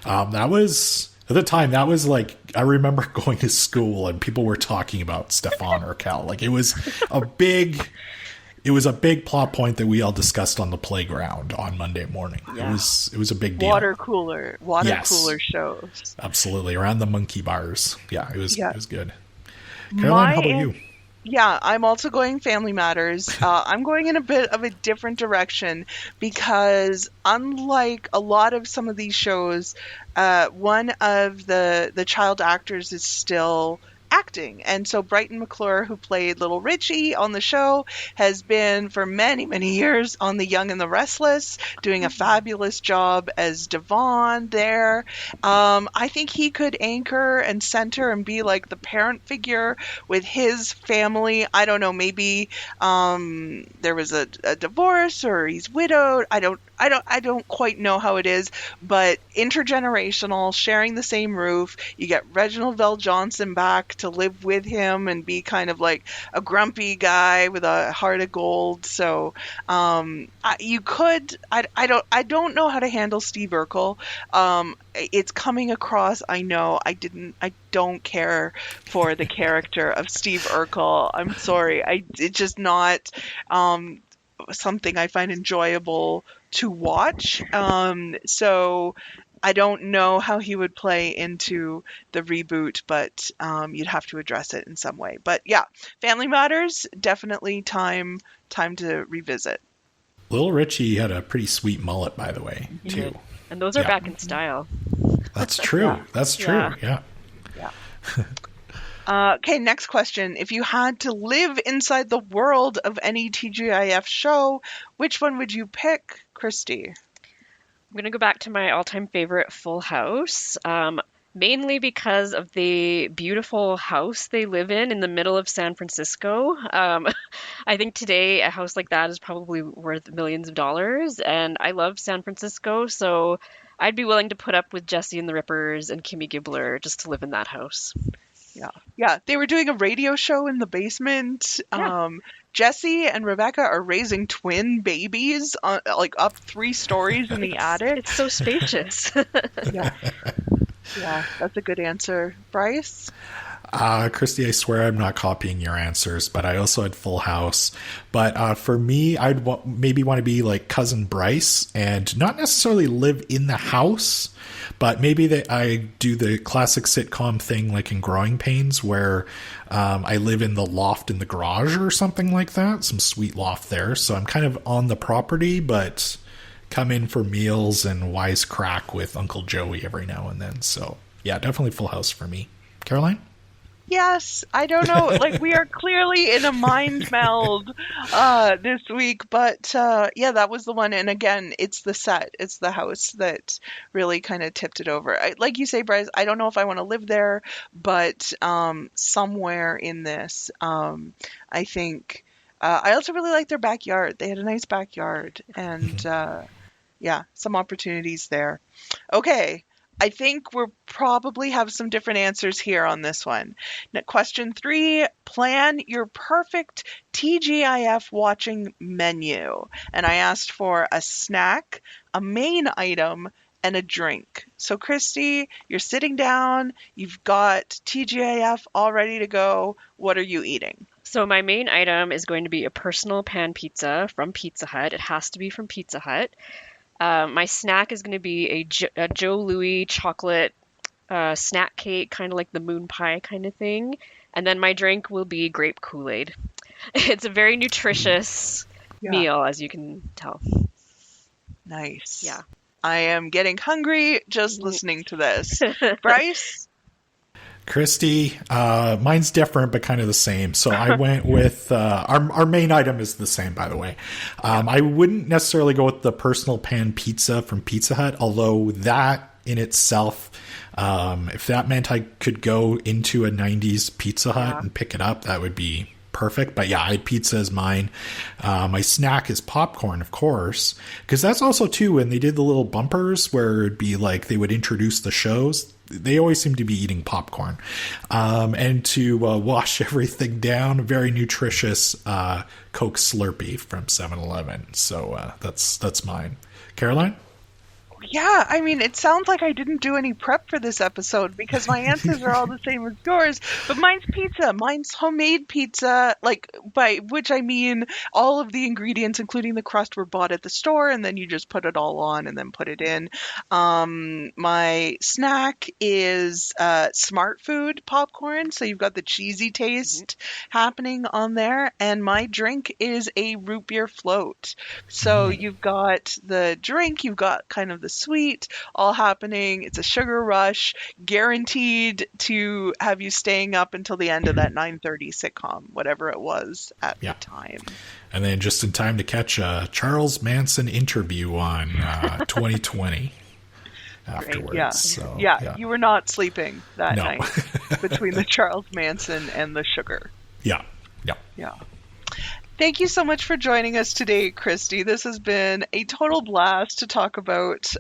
That was, at the time, that was like, I remember going to school and people were talking about Stefan Urkel. Like, it was a big plot point that we all discussed on the playground on Monday morning. Yeah. It was a big deal. Water cooler shows. Absolutely. Around the monkey bars. Yeah, it was good. Caroline, how about you? Yeah, I'm also going Family Matters. I'm going in a bit of a different direction because unlike a lot of some of these shows, one of the child actors is still acting. And so Brighton McClure, who played Little Richie on the show, has been for many, many years on The Young and the Restless, doing a fabulous job as Devon there. I think he could anchor and center and be like the parent figure with his family. I don't know, maybe there was a divorce or he's widowed. I don't quite know how it is, but intergenerational, sharing the same roof. You get Reginald Vell Johnson back to live with him and be kind of like a grumpy guy with a heart of gold. So you could. I don't know how to handle Steve Urkel. It's coming across. I know. I don't care for the character of Steve Urkel. I'm sorry. It's just not something I find enjoyable to watch. So I don't know how he would play into the reboot, but you'd have to address it in some way. But yeah, Family Matters, definitely time to revisit. Little Richie had a pretty sweet mullet, by the way, too. And those are back in style. That's true. Yeah. That's true. Yeah. Okay, next question. If you had to live inside the world of any TGIF show, which one would you pick, Christy? I'm going to go back to my all-time favorite, Full House, mainly because of the beautiful house they live in the middle of San Francisco. I think today a house like that is probably worth millions of dollars, and I love San Francisco, so I'd be willing to put up with Jesse and the Rippers and Kimmy Gibbler just to live in that house. Yeah. They were doing a radio show in the basement. Yeah. Jesse and Rebecca are raising twin babies, like up 3 stories in the attic. It's so spacious. Yeah, that's a good answer. Bryce? Christy, I swear I'm not copying your answers, but I also had Full House. But for me, I'd maybe want to be like Cousin Bryce and not necessarily live in the house, but maybe I do the classic sitcom thing like in Growing Pains where I live in the loft in the garage or something like that. Some sweet loft there. So I'm kind of on the property, but come in for meals and wisecrack with Uncle Joey every now and then. So yeah, definitely Full House for me. Caroline? Yes, I don't know. Like, we are clearly in a mind meld this week, but yeah, that was the one. And again, it's the set, it's the house that really kind of tipped it over. Like you say, Bryce, I don't know if I want to live there, but somewhere in this, I think. I also really like their backyard. They had a nice backyard, and yeah, some opportunities there. Okay. I think we'll probably have some different answers here on this one. Now, question 3, plan your perfect TGIF watching menu. And I asked for a snack, a main item, and a drink. So Christy, you're sitting down, you've got TGIF all ready to go. What are you eating? So my main item is going to be a personal pan pizza from Pizza Hut. It has to be from Pizza Hut. My snack is going to be a Joe Louis chocolate snack cake, kind of like the moon pie kind of thing. And then my drink will be grape Kool-Aid. It's a very nutritious meal, as you can tell. Nice. Yeah. I am getting hungry just listening to this. Bryce? Christy, mine's different, but kind of the same. So I went with our main item is the same, by the way. I wouldn't necessarily go with the personal pan pizza from Pizza Hut, although that in itself, if that meant I could go into a 90s Pizza Hut and pick it up, that would be perfect. But yeah, I had pizza as mine. My snack is popcorn, of course, because that's also too when they did the little bumpers where it'd be like they would introduce the shows. They always seem to be eating popcorn. And to wash everything down, very nutritious Coke Slurpee from 7-Eleven. So that's mine. Caroline? Yeah, I mean, it sounds like I didn't do any prep for this episode because my answers are all the same as yours, but mine's pizza. Mine's homemade pizza, like, by which I mean all of the ingredients, including the crust, were bought at the store, and then you just put it all on and then put it in. My snack is Smart Food popcorn, so you've got the cheesy taste happening on there, and my drink is a root beer float. So you've got the drink, you've got kind of the Sweet, all happening. It's a sugar rush, guaranteed to have you staying up until the end of that 9:30 sitcom, whatever it was at the time. And then just in time to catch a Charles Manson interview on 2020 afterwards. Yeah. So, You were not sleeping that No. night between the Charles Manson and the sugar. Yeah. Thank you so much for joining us today, Christy. This has been a total blast to talk about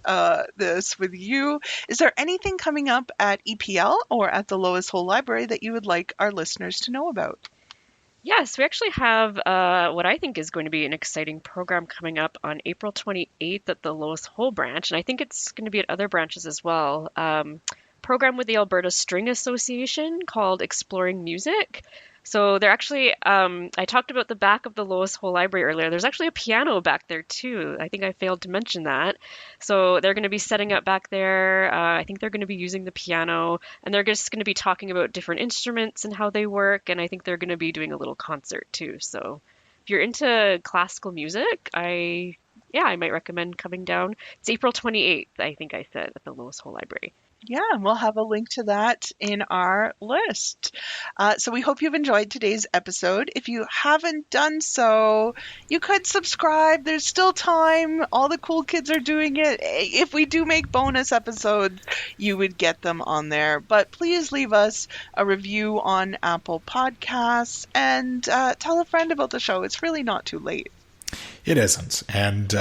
this with you. Is there anything coming up at EPL or at the Lois Hole Library that you would like our listeners to know about? Yes, we actually have what I think is going to be an exciting program coming up on April 28th at the Lois Hole branch, and I think it's going to be at other branches as well. Program with the Alberta String Association called Exploring Music. So they're actually, I talked about the back of the Lois Hole Library earlier. There's actually a piano back there too. I think I failed to mention that. So they're going to be setting up back there. I think they're going to be using the piano, and they're just going to be talking about different instruments and how they work. And I think they're going to be doing a little concert too. So if you're into classical music, I might recommend coming down. It's April 28th, I think I said, at the Lois Hole Library. Yeah, and we'll have a link to that in our list. So we hope you've enjoyed today's episode. If you haven't done so, you could subscribe. There's still time. All the cool kids are doing it. If we do make bonus episodes, you would get them on there. But please leave us a review on Apple Podcasts and tell a friend about the show. It's really not too late. It isn't. And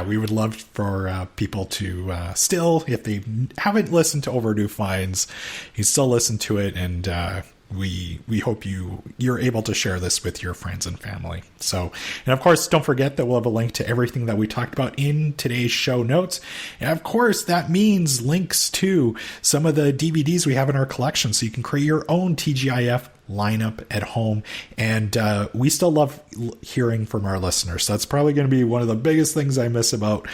we would love for people to still, if they haven't listened to Overdue Finds, you still listen to it. And we hope you're able to share this with your friends and family. So, and of course, don't forget that we'll have a link to everything that we talked about in today's show notes. And of course, that means links to some of the DVDs we have in our collection, so you can create your own TGIF lineup at home. And we still love hearing from our listeners. So that's probably going to be one of the biggest things I miss about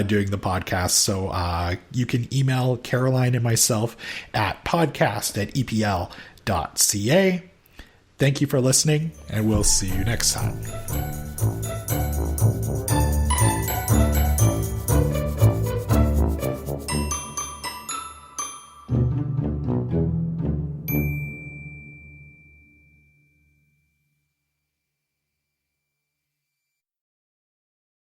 doing the podcast. So you can email Caroline and myself at podcast@epl.ca. Thank you for listening, and we'll see you next time.